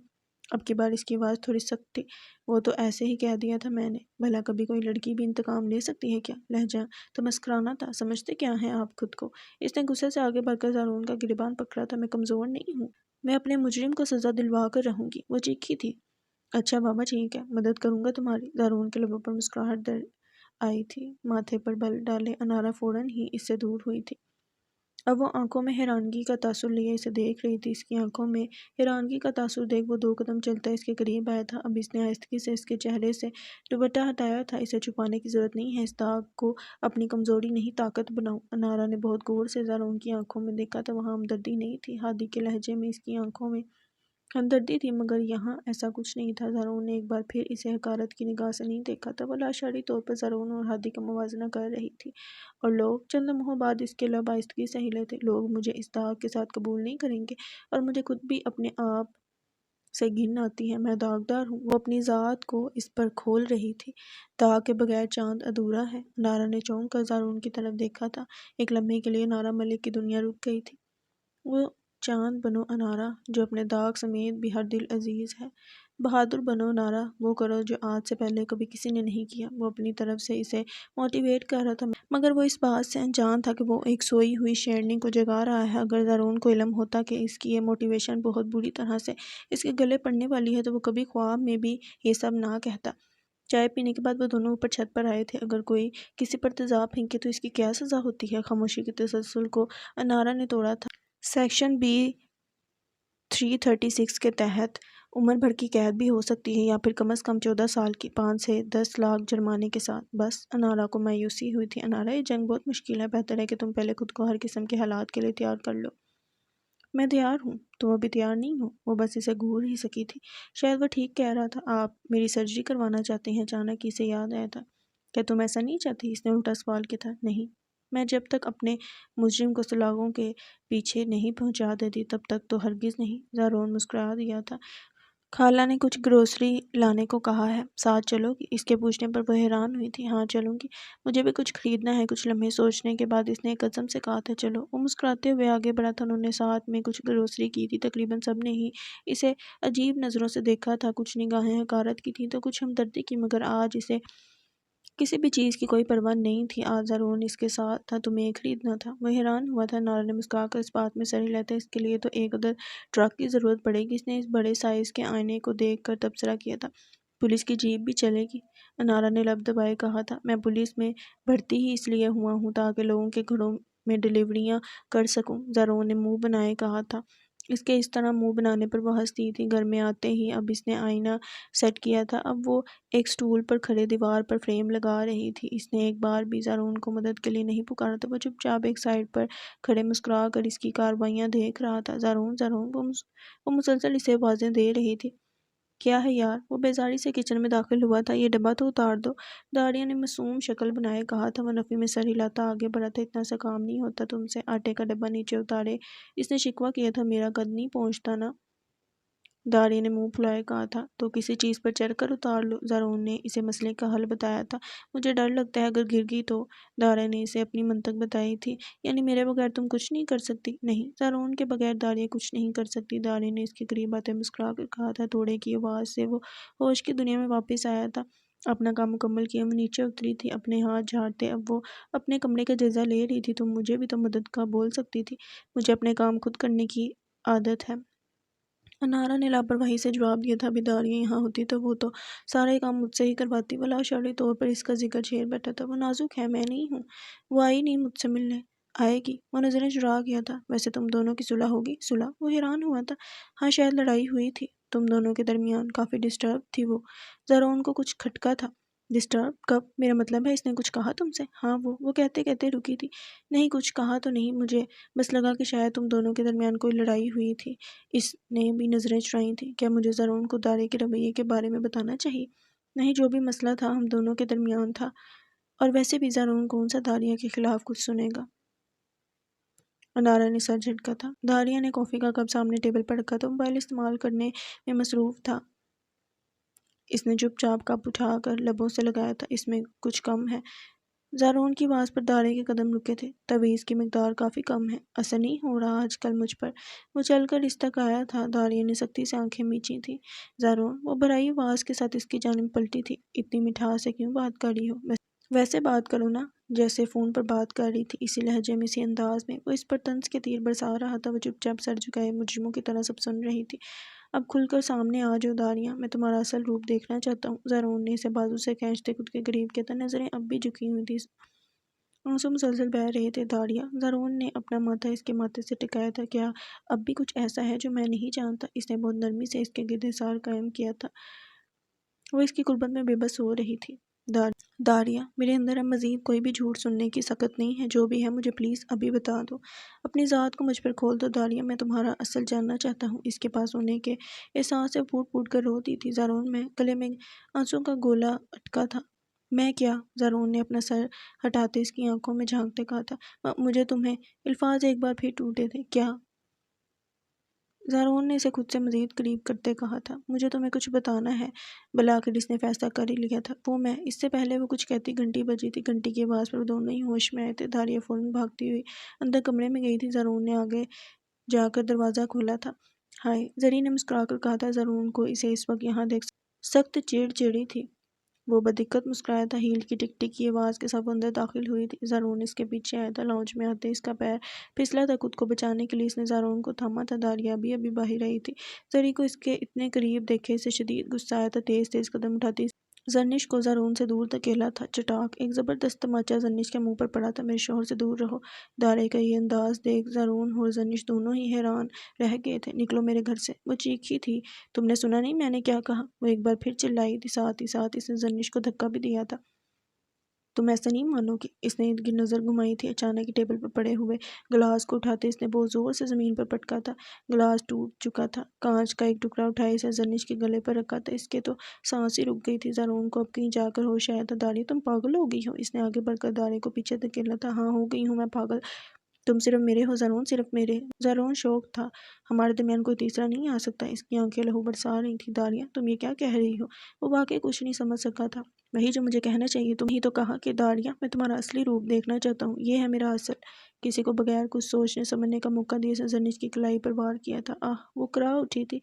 اب کی بار اس کی آواز تھوڑی سخت تھی۔ وہ تو ایسے ہی کہہ دیا تھا میں نے۔ بھلا کبھی کوئی لڑکی بھی انتقام لے سکتی ہے کیا؟ لہجہ تو مسخرانہ تھا۔ سمجھتے کیا ہیں آپ خود کو؟ اس نے غصے سے آگے بڑھ کر زارون کا گریبان پکڑا تھا۔ میں کمزور نہیں ہوں، میں اپنے مجرم کو سزا دلوا کر رہوں گی۔ وہ چیخی تھی۔ اچھا بابا ٹھیک ہے، مدد کروں گا تمہاری۔ زارون کے لبوں پر مسکراہٹ در آئی تھی۔ ماتھے پر بل ڈالے انارا فوراً ہی اس سے دور ہوئی تھی۔ اب وہ آنکھوں میں حیرانگی کا تاثر لیے اسے دیکھ رہی تھی۔ اس کی آنکھوں میں حیرانگی کا تاثر دیکھ وہ 2 قدم چلتا اس کے قریب آیا تھا۔ اب اس نے آہستگی سے اس کے چہرے سے دوپٹہ ہٹایا تھا۔ اسے چھپانے کی ضرورت نہیں ہے، اس داغ کو اپنی کمزوری نہیں طاقت بناؤ۔ انارا نے بہت غور سے زارون کی آنکھوں میں دیکھا تو وہاں ہمدردی نہیں تھی۔ ہادی کے لہجے میں اس کی آنکھوں میں ہمدردی تھی، مگر یہاں ایسا کچھ نہیں تھا۔ زارون نے ایک بار پھر اسے حقارت کی نگاہ سے نہیں دیکھا تھا۔ وہ لاشعوری طور پر زارون اور ہادی کا موازنہ کر رہی تھی۔ اور لوگ؟ چند لمحوں بعد اس کے لب آہستگی سے ہلے تھے۔ لوگ مجھے اس داغ کے ساتھ قبول نہیں کریں گے، اور مجھے خود بھی اپنے آپ سے گھن آتی ہے۔ میں داغدار ہوں۔ وہ اپنی ذات کو اس پر کھول رہی تھی۔ داغ کے بغیر چاند ادھورا ہے۔ انارا نے چونک کر زارون کی طرف دیکھا تھا۔ ایک لمحے کے لیے انارا ملک کی دنیا رک گئی تھی۔ وہ چاند بنو انارا، جو اپنے داغ سمیت بھی ہر دل عزیز ہے۔ بہادر بنو انارا، وہ کرو جو آج سے پہلے کبھی کسی نے نہیں کیا۔ وہ اپنی طرف سے اسے موٹیویٹ کر رہا تھا، مگر وہ اس بات سے انجان تھا کہ وہ ایک سوئی ہوئی شیرنی کو جگا رہا ہے۔ اگر زارون کو علم ہوتا کہ اس کی یہ موٹیویشن بہت بری طرح سے اس کے گلے پڑنے والی ہے تو وہ کبھی خواب میں بھی یہ سب نہ کہتا۔ چائے پینے کے بعد وہ دونوں اوپر چھت پر آئے تھے۔ اگر کوئی کسی پر تیزاب پھینکے تو اس کی کیا سزا ہوتی ہے؟ خاموشی کے تسلسل کو انارا نے توڑا تھا۔ سیکشن بی 336 کے تحت عمر بھر کی قید بھی ہو سکتی ہے، یا پھر کم از کم 14 سال کی 5 سے 10 لاکھ جرمانے کے ساتھ۔ بس؟ انارا کو مایوسی ہوئی تھی۔ انارا، یہ جنگ بہت مشکل ہے، بہتر ہے کہ تم پہلے خود کو ہر قسم کے حالات کے لیے تیار کر لو۔ میں تیار ہوں، تم ابھی تیار نہیں ہو۔ وہ بس اسے گھور ہی سکی تھی۔ شاید وہ ٹھیک کہہ رہا تھا۔ آپ میری سرجری کروانا چاہتے ہیں؟ اچانک اسے یاد آیا تھا۔ کیا تم ایسا نہیں چاہتی؟ اس نے الٹا سوال کیا تھا۔ نہیں، میں جب تک اپنے مجرم کو سلاخوں کے پیچھے نہیں پہنچا دیتی تب تک تو ہرگز نہیں۔ زارون مسکرا دیا تھا۔ خالہ نے کچھ گروسری لانے کو کہا ہے، ساتھ چلو گی؟ اس کے پوچھنے پر وہ حیران ہوئی تھی۔ ہاں چلوں گی، مجھے بھی کچھ خریدنا ہے۔ کچھ لمحے سوچنے کے بعد اس نے ایک عزم سے کہا تھا چلو۔ وہ مسکراتے ہوئے آگے بڑھا تھا۔ انہوں نے ساتھ میں کچھ گروسری کی تھی۔ تقریباً سب نے ہی اسے عجیب نظروں سے دیکھا تھا۔ کچھ نگاہیں حقارت کی تھیں تو کچھ ہمدردی کی، مگر آج اسے کسی بھی چیز کی کوئی پرواہ نہیں تھی۔ آج زارون اس کے ساتھ تھا، تمہیں یہ خریدنا تھا۔ وہ حیران ہوا تھا۔ انارا نے مسکرا کر اس بات میں سر ہلایا تھا۔ اس کے لیے تو ایک عدد ٹرک کی ضرورت پڑے گی۔ اس نے اس بڑے سائز کے آئینے کو دیکھ کر تبصرہ کیا تھا۔ پولیس کی جیپ بھی چلے گی؟ انارا نے لب دبائے کہا تھا۔ میں پولیس میں بھرتی ہی اس لیے ہوا ہوں تاکہ لوگوں کے گھروں میں ڈلیوریاں کر سکوں، زارون نے منہ بنائے کہا تھا۔ اس کے اس طرح منہ بنانے پر وہ ہنستی تھی۔ گھر میں آتے ہی اب اس نے آئینہ سیٹ کیا تھا۔ اب وہ ایک سٹول پر کھڑے دیوار پر فریم لگا رہی تھی۔ اس نے ایک بار بھی زارون کو مدد کے لیے نہیں پکارا تھا۔ وہ چپ چاپ ایک سائڈ پر کھڑے مسکرا کر اس کی کارروائیاں دیکھ رہا تھا۔ زارون، زارون، وہ مسلسل اسے آوازیں دے رہی تھی۔ کیا ہے یار؟ وہ بیزاری سے کچن میں داخل ہوا تھا۔ یہ ڈبہ تو اتار دو، داریہ نے معصوم شکل بنائے کہا تھا۔ وہ نفی میں سر ہلاتا آگے بڑھا تھا۔ اتنا سا کام نہیں ہوتا تم سے، آٹے کا ڈبہ نیچے اتارے۔ اس نے شکوہ کیا تھا، میرا قد نہیں پہنچتا نا؟ داریہ نے منہ پھلائے کہا تھا۔ تو کسی چیز پر چڑھ کر اتار لو۔ زارون نے اسے مسئلے کا حل بتایا تھا۔ مجھے ڈر لگتا ہے اگر گر گئی تو۔ داریہ نے اسے اپنی منطق بتائی تھی۔ یعنی میرے بغیر تم کچھ نہیں کر سکتی؟ نہیں، زارون کے بغیر داریہ کچھ نہیں کر سکتی۔ داریہ نے اس کے قریب آتے مسکرا کر کہا تھا۔ توڑے کی آواز سے وہ ہوش کی دنیا میں واپس آیا تھا۔ اپنا کام مکمل کیا، وہ نیچے اتری تھی، اپنے ہاتھ جھاڑتے۔ اب وہ اپنے کمرے کا جائزہ لے رہی تھی۔ تم مجھے بھی تو مدد کا بول سکتی تھی۔ مجھے اپنے کام خود کرنے کی عادت ہے۔ انارا نے لاپرواہی سے جواب دیا تھا۔ ابھی داریہ یہاں ہوتی تو وہ تو سارے کام مجھ سے ہی کرواتی۔ وہ لاشعوری طور پر اس کا ذکر چھیڑ بیٹھا تھا۔ وہ نازک ہے، میں نہیں ہوں۔ وہ آئی نہیں مجھ سے ملنے؟ آئے گی۔ وہ نظریں چرا گیا تھا۔ ویسے تم دونوں کی صلح ہوگی؟ صلح؟ وہ حیران ہوا تھا۔ ہاں، شاید لڑائی ہوئی تھی تم دونوں کے درمیان۔ کافی ڈسٹرب تھی وہ۔ زارون کو کچھ کھٹکا تھا۔ ڈسٹرب؟ کب؟ میرا مطلب ہے اس نے کچھ کہا تم سے؟ ہاں، وہ کہتے کہتے رکی تھی۔ نہیں، کچھ کہا تو نہیں، مجھے بس لگا کہ شاید تم دونوں کے درمیان کوئی لڑائی ہوئی تھی۔ اس نے بھی نظریں چرائیں تھیں۔ کیا مجھے زارون کو داریہ کے رویے کے بارے میں بتانا چاہیے؟ نہیں، جو بھی مسئلہ تھا ہم دونوں کے درمیان تھا۔ اور ویسے بھی زارون کون سا داریہ کے خلاف کچھ سنے گا؟ انارا نے سر جھٹکا تھا۔ داریہ نے کافی کا کپ سامنے ٹیبل پر رکھا تھا۔ موبائل استعمال کرنے میں مصروف تھا۔ اس نے چپ چاپ کپ اٹھا کر لبوں سے لگایا تھا۔ اس میں کچھ کم ہے۔ زارون کی آواز پر داریہ کے قدم رکے تھے۔ تعویذ کی مقدار کافی کم ہے۔ اثر نہیں ہو رہا آج کل مجھ پر۔ وہ چل کر اس تک آیا تھا۔ داریہ نے سختی سے آنکھیں میچی تھیں۔ زارون، وہ بھرائی آواز کے ساتھ اس کی جانب پلٹی تھی۔ اتنی مٹھاس سے کیوں بات کر رہی ہو؟ ویسے بات کرو نا، جیسے فون پر بات کر رہی تھی، اسی لہجے میں، اسی انداز میں۔ وہ اس پر طنز کے تیر برسا رہا تھا۔ وہ چپ چاپ سر جھکائے مجرموں کی طرح سب سن رہی تھی۔ اب کھل کر سامنے آ جاؤ داریہ، میں تمہارا اصل روپ دیکھنا چاہتا ہوں۔ زارون نے اسے بازو سے کھینچتے خود کے قریب کیا تھا۔ نظریں اب بھی جھکی ہوئی تھیں، آنسو مسلسل بہہ رہے تھے۔ داریہ، زارون نے اپنا ماتھا اس کے ماتھے سے ٹکایا تھا۔ کیا اب بھی کچھ ایسا ہے جو میں نہیں جانتا؟ اس نے بہت نرمی سے اس کے گرد حصار قائم کیا تھا۔ وہ اس کی قربت میں بے بس ہو رہی تھی۔ داریہ، میرے اندر اب مزید کوئی بھی جھوٹ سننے کی سکت نہیں ہے۔ جو بھی ہے مجھے پلیز ابھی بتا دو۔ اپنی ذات کو مجھ پر کھول دو داریہ، میں تمہارا اصل جاننا چاہتا ہوں۔ اس کے پاس ہونے کے احساس سے پھوٹ پھوٹ کر روتی تھی۔ زارون میں گلے میں آنسوں کا گولا اٹکا تھا۔ میں کیا؟ زارون نے اپنا سر ہٹاتے اس کی آنکھوں میں جھانکتے کہا تھا۔ مجھے تمہیں، الفاظ ایک بار پھر ٹوٹے تھے۔ کیا؟ زارون نے اسے خود سے مزید قریب کرتے کہا تھا۔ مجھے تمہیں کچھ بتانا ہے۔ بالآخر اس نے فیصلہ کر ہی لیا تھا۔ وہ میں، اس سے پہلے وہ کچھ کہتی گھنٹی بجی تھی۔ گھنٹی کی آواز پر وہ دونوں ہی ہوش میں آئے تھے۔ داریہ فوراً بھاگتی ہوئی اندر کمرے میں گئی تھی۔ زارون نے آگے جا کر دروازہ کھولا تھا۔ ہائے، زری نے مسکرا کر کہا تھا۔ زارون کو اسے اس وقت یہاں دیکھ سخت چڑ چڑھی تھی۔ وہ بدقت مسکرایا تھا۔ ہیل کی ٹک ٹک کی آواز کے ساتھ وہ اندر داخل ہوئی تھی۔ زارون اس کے پیچھے آیا تھا۔ لاؤنج میں آتے اس کا پیر پھسلا تھا۔ خود کو بچانے کے لیے اس نے زارون کو تھاما تھا۔ داریہ ابھی باہر آئی تھی۔ زری کو اس کے اتنے قریب دیکھے اسے شدید غصہ آیا تھا۔ تیز تیز قدم اٹھاتی زرنش کو زارون سے دور دھکیلا تھا۔ چٹاک! ایک زبردست تماچا زرنش کے منہ پر پڑا تھا۔ میرے شوہر سے دور رہو۔ داریہ کا یہ انداز دیکھ زارون اور زرنش دونوں ہی حیران رہ گئے تھے۔ نکلو میرے گھر سے! وہ چیخی تھی۔ تم نے سنا نہیں میں نے کیا کہا؟ وہ ایک بار پھر چلائی تھی۔ ساتھ ہی ساتھ اس نے زرنش کو دھکا بھی دیا تھا۔ تم ایسا نہیں مانو گی۔ اس نے ارد گرد نظر گھمائی تھی۔ اچانک ٹیبل پر پڑے ہوئے گلاس کو اٹھاتے اس نے بہت زور سے زمین پر پٹکا تھا۔ گلاس ٹوٹ چکا تھا۔ کانچ کا ایک ٹکڑا اٹھائے اسے زرنش کے گلے پر رکھا تھا۔ اس کے تو سانس ہی رک گئی تھی۔ زارون کو اب کہیں جا کر ہوش آیا تھا۔ داریہ، تم پاگل ہو گئی ہو؟ اس نے آگے بڑھ کر داریہ کو پیچھے دھکیلا تھا۔ ہاں، ہو گئی ہوں میں پاگل۔ تم صرف میرے ہو زارون، صرف میرے۔ زارون شوق تھا۔ ہمارے درمیان کوئی تیسرا نہیں آ سکتا۔ اس کی آنکھیں لہو برسا رہی تھیں۔ داریہ، تم یہ کیا کہہ رہی ہو؟ وہ واقعی کچھ نہیں سمجھ سکا تھا۔ وہی جو مجھے کہنا چاہیے، تم ہی تو کہا کہ داریہ میں تمہارا اصلی روپ دیکھنا چاہتا ہوں۔ یہ ہے میرا اصل۔ کسی کو بغیر کچھ سوچنے سمجھنے کا موقع دیے اس نے زرنش کی کلائی پر وار کیا تھا۔ آہ! وہ کراہ اٹھی تھی۔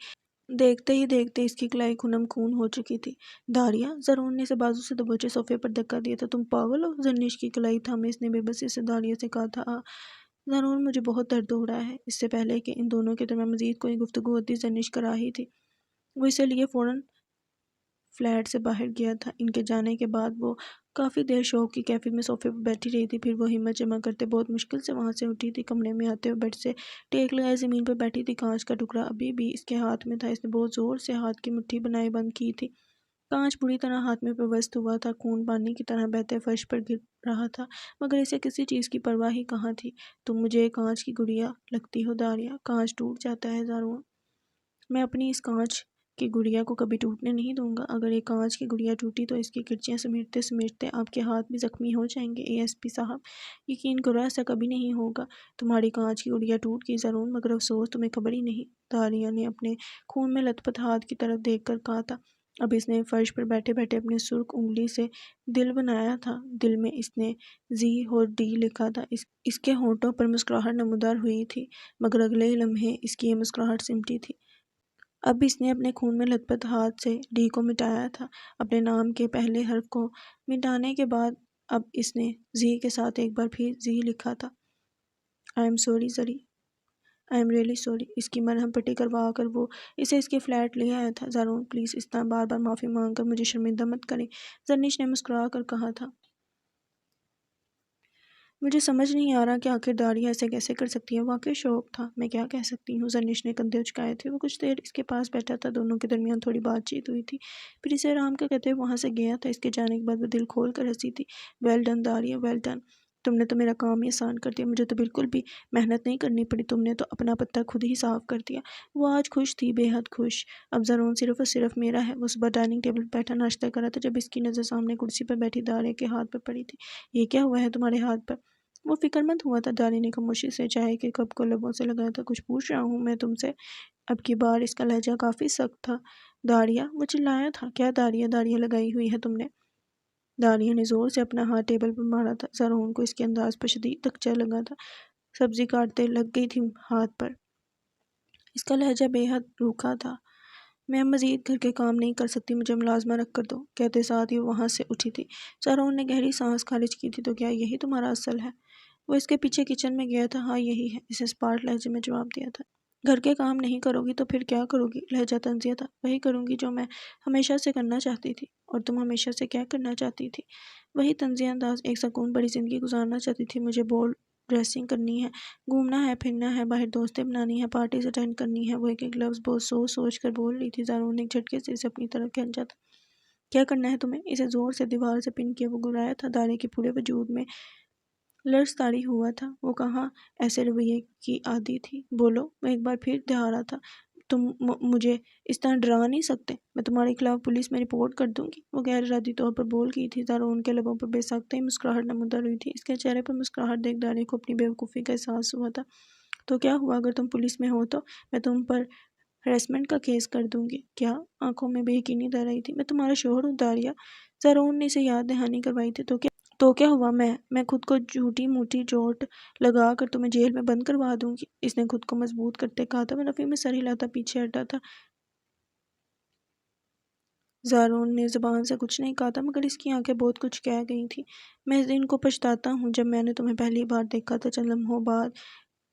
دیکھتے ہی دیکھتے اس کی کلائی خونم خون ہو چکی تھی۔ داریہ! زارون نے اسے بازو سے دبوچے صوفے پر دھکا دیا تھا۔ تم پاگل ہو؟ زرنش کی کلائی تھامے اس نے بے بسی سے داریہ سے کہا تھا۔ آہ! زارون، مجھے بہت درد ہو رہا ہے۔ اس سے پہلے کہ ان دونوں کے درمیان مزید کوئی گفتگو ہوتی، زرنش کر آئی تھی۔ وہ اسے لیے فوراً فلیٹ سے باہر گیا تھا۔ ان کے جانے کے بعد وہ کافی دیر شوق کی کیفیت میں صوفے پر بیٹھی رہی تھی۔ پھر وہ ہمت جمع کرتے بہت مشکل سے وہاں سے اٹھی تھی۔ کمرے میں آتے ہوئے بیڈ سے ٹیک لگائے زمین پر بیٹھی تھی۔ کانچ کا ٹکڑا ابھی بھی اس کے ہاتھ میں تھا۔ اس نے بہت زور سے ہاتھ کی مٹھی بنائے بند کی تھی۔ کانچ بری طرح ہاتھ میں پیوست ہوا تھا۔ خون پانی کی طرح بہتے فرش پر گر رہا تھا، مگر اسے کسی چیز کی پرواہ ہی کہاں تھی۔ تم مجھے کانچ کی گڑیا لگتی ہو داریہ۔ کانچ ٹوٹ جاتا ہے زارون۔ میں اپنی اس کانچ کی گڑیا کو کبھی ٹوٹنے نہیں دوں گا۔ اگر ایک کانچ کی گڑیا ٹوٹی تو اس کی کرچیاں سمیٹتے سمیٹتے آپ کے ہاتھ بھی زخمی ہو جائیں گے ASP صاحب۔ یقین کرو ایسا کبھی نہیں ہوگا۔ تمہاری کانچ کی گڑیا ٹوٹ گئی ضرور، مگر افسوس تمہیں خبر ہی نہیں۔ داریہ نے اپنے خون میں لت پت ہاتھ کی طرف دیکھ کر کہا تھا۔ اب اس نے فرش پر بیٹھے بیٹھے اپنے سرخ انگلی سے دل بنایا تھا۔ دل میں اس نے Z اور D لکھا تھا۔ اس کے ہونٹوں پر مسکراہٹ نمودار ہوئی تھی، مگر اگلے ہی لمحے اس کی یہ مسکراہٹ سمٹی تھی۔ اب اس نے اپنے خون میں لت پت ہاتھ سے D کو مٹایا تھا، اپنے نام کے پہلے حرف کو مٹانے کے بعد اب اس نے Z کے ساتھ ایک بار پھر Z لکھا تھا۔ I am sorry زری، I am really sorry۔ اس کی مرہم پٹی کروا کر وہ اسے اس کے فلیٹ لے آیا تھا۔ زارون پلیز اس طرح بار بار معافی مانگ کر مجھے شرمندہ مت کریں، زرنش نے مسکرا کر کہا تھا۔ مجھے سمجھ نہیں آ رہا کہ آخر داریہ ایسے کیسے کر سکتی ہے۔ واقعی شوق تھا، میں کیا کہہ سکتی ہوں۔ زرنش نے کندھے اچکائے تھے۔ وہ کچھ دیر اس کے پاس بیٹھا تھا، دونوں کے درمیان تھوڑی بات چیت ہوئی تھی، پھر اسے آرام کا کہتے ہوئے وہاں سے گیا تھا۔ اس کے جانے کے بعد وہ دل کھول کر ہنسی تھی۔ ویل ڈن داریہ، ویل ڈن، تم نے تو میرا کام ہی آسان کر دیا، مجھے تو بالکل بھی محنت نہیں کرنی پڑی، تم نے تو اپنا پتہ خود ہی صاف کر دیا۔ وہ آج خوش تھی، بے حد خوش۔ اب زارون صرف اور صرف میرا ہے۔ وہ صبح ڈائننگ ٹیبل پر بیٹھا ناشتہ کر رہا تھا جب اس کی نظر سامنے کرسی پر بیٹھی داریہ کے ہاتھ پر پڑی تھی۔ یہ کیا ہوا ہے تمہارے ہاتھ پر؟ وہ فکر مند ہوا تھا۔ داریہ نے خاموشی سے چائے کے کپ کو لبوں سے لگایا تھا۔ کچھ پوچھ رہا ہوں میں تم سے۔ اب کی بار اس کا لہجہ کافی سخت تھا۔ داریہ، وہ چلایا تھا۔ کیا داریہ؟ داریہ لگائی ہوئی ہے تم نے؟ داریہ نے زور سے اپنا ہاتھ ٹیبل پر مارا تھا۔ زارون کو اس کے انداز پر شدید دھچکا لگا تھا۔ سبزی کاٹتے لگ گئی تھی ہاتھ پر۔ اس کا لہجہ بے حد روکھا تھا۔ میں اب مزید گھر کے کام نہیں کر سکتی، مجھے ملازمہ رکھ کر دو، کہتے ساتھ ہی وہ وہاں سے اٹھی تھی۔ زارون نے گہری سانس خارج کی تھی۔ تو کیا یہی تمہارا اصل ہے؟ وہ اس کے پیچھے کچن میں گیا تھا۔ ہاں یہی ہے، اسے اسپاٹ لہجے میں جواب دیا تھا۔ گھر کے کام نہیں کرو گی تو پھر کیا کرو گی؟ لہجہ طنزیہ تھا۔ وہی کروں گی جو میں ہمیشہ سے کرنا چاہتی تھی۔ اور تم ہمیشہ سے کیا کرنا چاہتی تھی؟ وہی طنزیہ انداز، ایک سکون بھری زندگی گزارنا چاہتی تھی۔ مجھے بال ڈریسنگ کرنی ہے، گھومنا ہے پھرنا ہے، باہر دوستیں بنانی ہے، پارٹیز اٹینڈ کرنی ہے۔ وہ ایک ایک لفظ بہت سوچ سوچ کر بول رہی تھی۔ زارون نے ایک جھٹکے سے اسے اپنی طرف کھینچا تھا۔ کیا کرنا ہے تمہیں؟ اسے زور سے دیوار سے پن کیا۔ وہ گھبرایا تھا، داریہ کے پورے وجود میں لرز طاری ہوا تھا۔ وہ کہاں ایسے رویے کی عادی تھی؟ بولو، وہ ایک بار پھر دہرا تھا۔ تم مجھے اس طرح ڈرا نہیں سکتے، میں تمہارے خلاف پولیس میں رپورٹ کر دوں گی، وہ غیر ارادی طور پر بول گئی تھی۔ زارون کے لبوں پر بے ساختہ ہی مسکراہٹ نمودار ہوئی تھی۔ اس کے چہرے پر مسکراہٹ دیکھ داریہ کو اپنی بے وقوفی کا احساس ہوا تھا۔ تو کیا ہوا؟ اگر تم پولیس میں ہو تو میں تم پر ہراسمنٹ کا کیس کر دوں گی۔ کیا؟ آنکھوں میں بے یقینی در رہی تھی۔ میں تمہارا شوہر ہوں داریہ، زارون نے اسے یاد دہانی کروائی تھی۔ تو کیا ہوا؟ میں خود کو جھوٹی موٹی چوٹ لگا کر تمہیں جیل میں بند کروا دوں گی، اس نے خود کو مضبوط کرتے کہا تھا۔ وہ نفی میں سر ہلاتا پیچھے ہٹا تھا۔ زارون نے زبان سے کچھ نہیں کہا تھا، مگر اس کی آنکھیں بہت کچھ کہہ گئی تھیں۔ میں اس دن کو پچھتاتا ہوں جب میں نے تمہیں پہلی بار دیکھا تھا، چند لمحوں بعد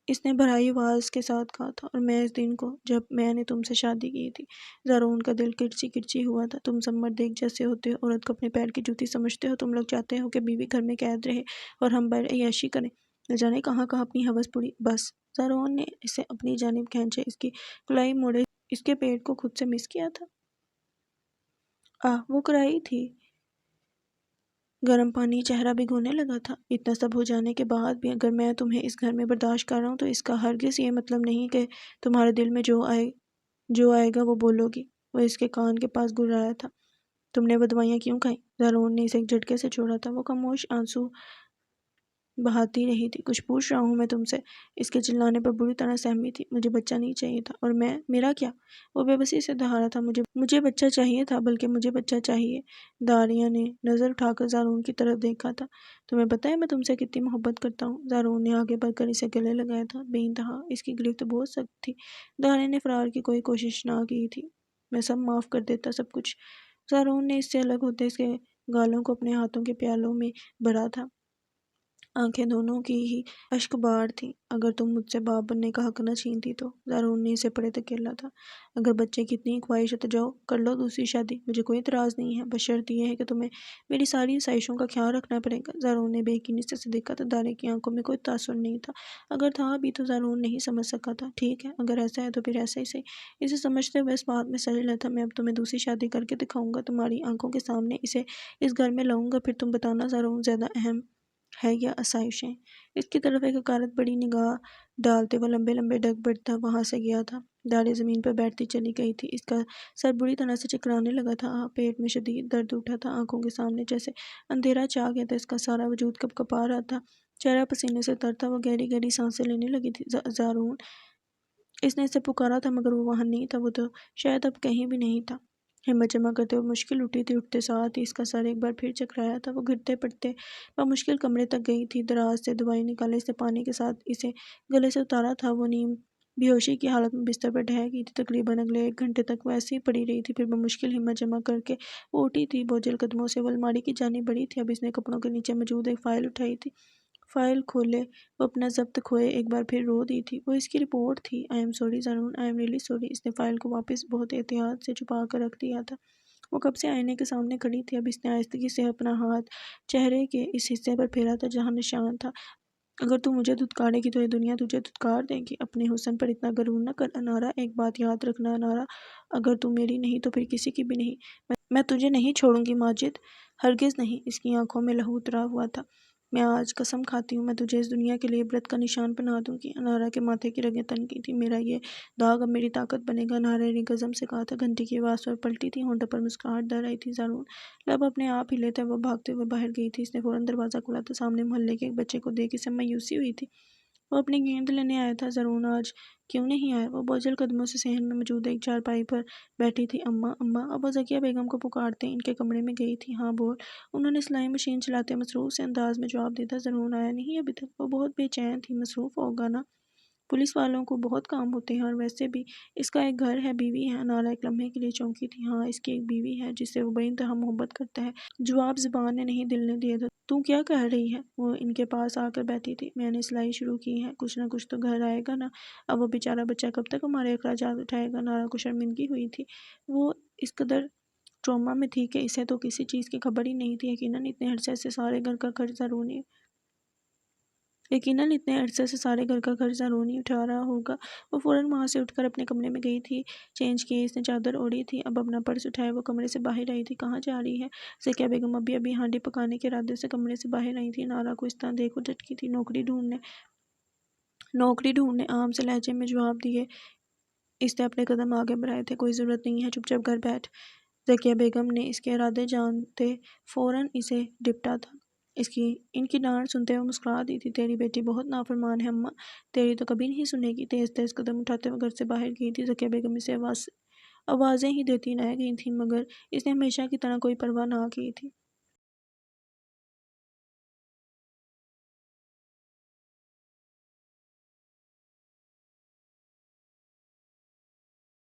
اس نے بھرائی آواز کے ساتھ کہا تھا، اور میں اس دن کو جب میں نے تم سے شادی کی تھی۔ زارون کا دل کرچی کرچی ہوا تھا۔ تم سب مرد ایک جیسے ہوتے ہو، عورت کو اپنے پیر کی جوتی سمجھتے ہو، تم لوگ چاہتے ہو کہ بیوی گھر میں قید رہے اور ہم باہر عیاشی کریں، نہ جانے کہاں کہاں اپنی ہوس پوری۔ بس، زارون نے اسے اپنی جانب کھینچے، اس کی کلائی موڑے، اس کے پیٹ کو خود سے مس کیا تھا۔ وہ کرائی تھی۔ گرم پانی چہرہ بھگونے لگا تھا۔ اتنا سب ہو جانے کے بعد بھی اگر میں تمہیں اس گھر میں برداشت کر رہا ہوں تو اس کا ہرگز یہ مطلب نہیں کہ تمہارے دل میں جو آئے گا وہ بولو گی۔ وہ اس کے کان کے پاس گڑگڑایا تھا۔ تم نے وہ دوائیاں کیوں کھائیں؟ زارون نے اسے ایک جھٹکے سے چھوڑا تھا۔ وہ خاموش آنسو بہاتی رہی تھی۔ کچھ پوچھ رہا ہوں میں تم سے، اس کے چلانے پر بری طرح سہمی تھی۔ مجھے بچہ نہیں چاہیے تھا، اور میرا کیا؟ وہ بے بسی سے دہارا تھا۔ مجھے بچہ چاہیے تھا، بلکہ مجھے بچہ چاہیے۔ داریہ نے نظر اٹھا کر زارون کی طرف دیکھا تھا۔ تمہیں پتہ ہے میں تم سے کتنی محبت کرتا ہوں؟ زارون نے آگے بڑھ کر اسے گلے لگایا تھا۔ بے انتہا۔ اس کی گرفت بہت سخت تھی۔ داریہ نے فرار کی کوئی کوشش نہ کی تھی۔ میں سب معاف کر دیتا، سب کچھ۔ زارون نے اس سے الگ ہوتے اس کے گالوں کو اپنے ہاتھوں کے پیالوں میں بھرا تھا۔ آنکھیں دونوں کی ہی اشک بار تھیں۔ اگر تم مجھ سے باپ بننے کا حق نہ چھینتی تو؟ زارون نے اسے پڑے دھکیلا تھا۔ اگر بچے کی اتنی خواہش ہے تو جاؤ کر لو دوسری شادی، مجھے کوئی اعتراض نہیں ہے، بس شرط یہ ہے کہ تمہیں میری ساری آسائشوں کا خیال رکھنا پڑے گا۔ زارون نے بے یقینی سے دیکھا تو داریہ کی آنکھوں میں کوئی تاثر نہیں تھا۔ اگر تھا بھی تو زارون نہیں سمجھ سکا تھا۔ ٹھیک ہے، اگر ایسا ہے تو پھر ایسا ہی صحیح۔ اسے سمجھتے ہوئے اس بات میں سر ہلا تھا۔ میں اب تمہیں دوسری شادی کر کے دکھاؤں گا، تمہاری آنکھوں کے سامنے اسے اس گھر میں لاؤں گا، پھر تم بتانا زارون زیادہ اہم ہے یا آسائشیں۔ اس کی طرف ایک حقارت بڑی نگاہ ڈالتے وہ لمبے لمبے ڈگ بڑھتا وہاں سے گیا تھا۔ داڑھی زمین پر بیٹھتی چلی گئی تھی۔ اس کا سر بری طرح سے چکرانے لگا تھا، پیٹ میں شدید درد اٹھا تھا، آنکھوں کے سامنے جیسے اندھیرا چھا گیا تھا، اس کا سارا وجود کپ کپا رہا تھا، چہرہ پسینے سے تر تھا، وہ گہری گہری سانسیں لینے لگی تھی۔ زارون، اس نے اسے پکارا تھا مگر وہ وہاں نہیں تھا، وہ تو شاید اب کہیں بھی نہیں تھا۔ ہمت جمع کرتے وہ مشکل اٹھی تھی، اٹھتے ساتھ ہی اس کا سر ایک بار پھر چکرایا تھا، وہ گرتے پڑتے بمشکل کمرے تک گئی تھی، دراز سے دوائی نکالے، اسے پانی کے ساتھ اسے گلے سے اتارا تھا، وہ نیم بے ہوشی کی حالت میں بستر پر ڈھہ گئی تھی، تقریباً اگلے 1 گھنٹے تک وہ ایسے ہی پڑی رہی تھی، پھر بمشکل ہمت جمع کر کے وہ اٹھی تھی، بوجھل قدموں سے وہ الماری کی جانب بڑھی تھی، اب اس نے کپڑوں کے نیچے موجود ایک فائل اٹھائی تھی، فائل کھولے وہ اپنا ضبط کھوئے، ایک بار پھر رو دی تھی، وہ اس کی رپورٹ تھی۔ "I am sorry Zaroon, I am really sorry". اس نے فائل کو واپس بہت احتیاط سے چھپا کر رکھ دیا تھا، وہ کب سے آئینے کے سامنے کھڑی تھی، اب اس نے آہستگی سے اپنا ہاتھ چہرے کے اس حصے پر پھیرا تھا جہاں نشان تھا۔ "اگر تو مجھے دھتکارے گی تو یہ دنیا تجھے دھتکار دے گی، اپنے حسن پر اتنا غرور نہ کر انارا، ایک بات یاد رکھنا انارا، اگر تو میری نہیں تو پھر کسی کی بھی نہیں، میں تجھے نہیں چھوڑوں گی ماجد، ہرگز نہیں"۔ اس کی آنکھوں میں لہو اترا ہوا تھا۔ "میں آج قسم کھاتی ہوں، میں تجھے اس دنیا کے لیے عبرت کا نشان بنا دوں گی"۔ انارا کے ماتھے کی رگیں تن کی تھیں۔ "میرا یہ داغ اب میری طاقت بنے گا"، انارا نے گزم سے کہا تھا۔ گھنٹی کی آواز پر پلٹی تھی، ہونٹوں پر مسکراہٹ در آئی تھی۔ زارون لب اپنے آپ ہلے تھے، وہ بھاگتے ہوئے باہر گئی تھی، اس نے فوراً دروازہ کھولا تو سامنے محلے کے ایک بچے کو دیکھ اسے مایوسی ہوئی تھی، وہ اپنی گیند لینے آیا تھا۔ "زارون آج کیوں نہیں آیا"، وہ بوجھل قدموں سے صحن میں موجود ایک چارپائی پر بیٹھی تھی۔ "اماں، اماں"، اب وہ ذکیہ بیگم کو پکارتے ان کے کمرے میں گئی تھی۔ "ہاں بول"، انہوں نے سلائی مشین چلاتے مصروف سے انداز میں جواب دیا تھا۔ "زارون آیا نہیں ابھی تک"، وہ بہت بے چین تھی۔ "مصروف ہوگا نا، پولیس والوں کو بہت کام ہوتے ہیں، اور ویسے بھی اس کا ایک گھر ہے، بیوی ہے"۔ انارا ایک لمحے کے لیے چونکی تھی۔ "ہاں، اس کی ایک بیوی ہے جس سے وہ بے انتہا محبت کرتا ہے"، جواب زبان نے نہیں دل نے دیا تھا۔ "تو کیا کہہ رہی ہے"، وہ ان کے پاس آ کر بیٹھی تھی۔ "میں نے سلائی شروع کی ہے، کچھ نہ کچھ تو گھر آئے گا نا"۔ "اب وہ بیچارہ بچہ کب تک ہمارے اخراجات اٹھائے گا"، انارا کو شرمندگی ہوئی تھی، وہ اس قدر ٹراما میں تھی کہ اسے تو کسی چیز کی خبر ہی نہیں تھی۔ یقیناً اتنے عرصے سے سارے گھر کا خرچ زارون ہی اٹھا رہا ہوگا۔ وہ فوراً وہاں سے اٹھ کر اپنے کمرے میں گئی تھی، چینج کیے، اس نے چادر اوڑھی تھی، اب اپنا پرس اٹھائے وہ کمرے سے باہر آئی تھی۔ "کہاں جا رہی ہے"، ذکیہ بیگم ابھی ہانڈی پکانے کے ارادے سے کمرے سے باہر آئی تھی۔ انارا کو اس طرح دیکھ وہ جھٹکی تھی۔ نوکری ڈھونڈنے"، عام سے لہجے میں جواب دیے اس نے اپنے قدم آگے بڑھائے تھے۔ "کوئی ضرورت نہیں ہے، چپ چاپ گھر بیٹھ"۔ ذکیہ بیگم نے اس کے ارادے جانتے فوراً اسے ڈپٹا تھا، ان کی ڈانٹ سنتے ہوئے مسکرا دی تھی۔ "تیری بیٹی بہت نافرمان ہے اماں، تیری تو کبھی نہیں سنے گی"، تیز تیز قدم اٹھاتے ہوئے گھر سے باہر گئی تھی۔ ذکیہ بیگم اسے آوازیں ہی دیتی رہ گئی تھیں، مگر اس نے ہمیشہ کی طرح کوئی پرواہ نہ کی تھی۔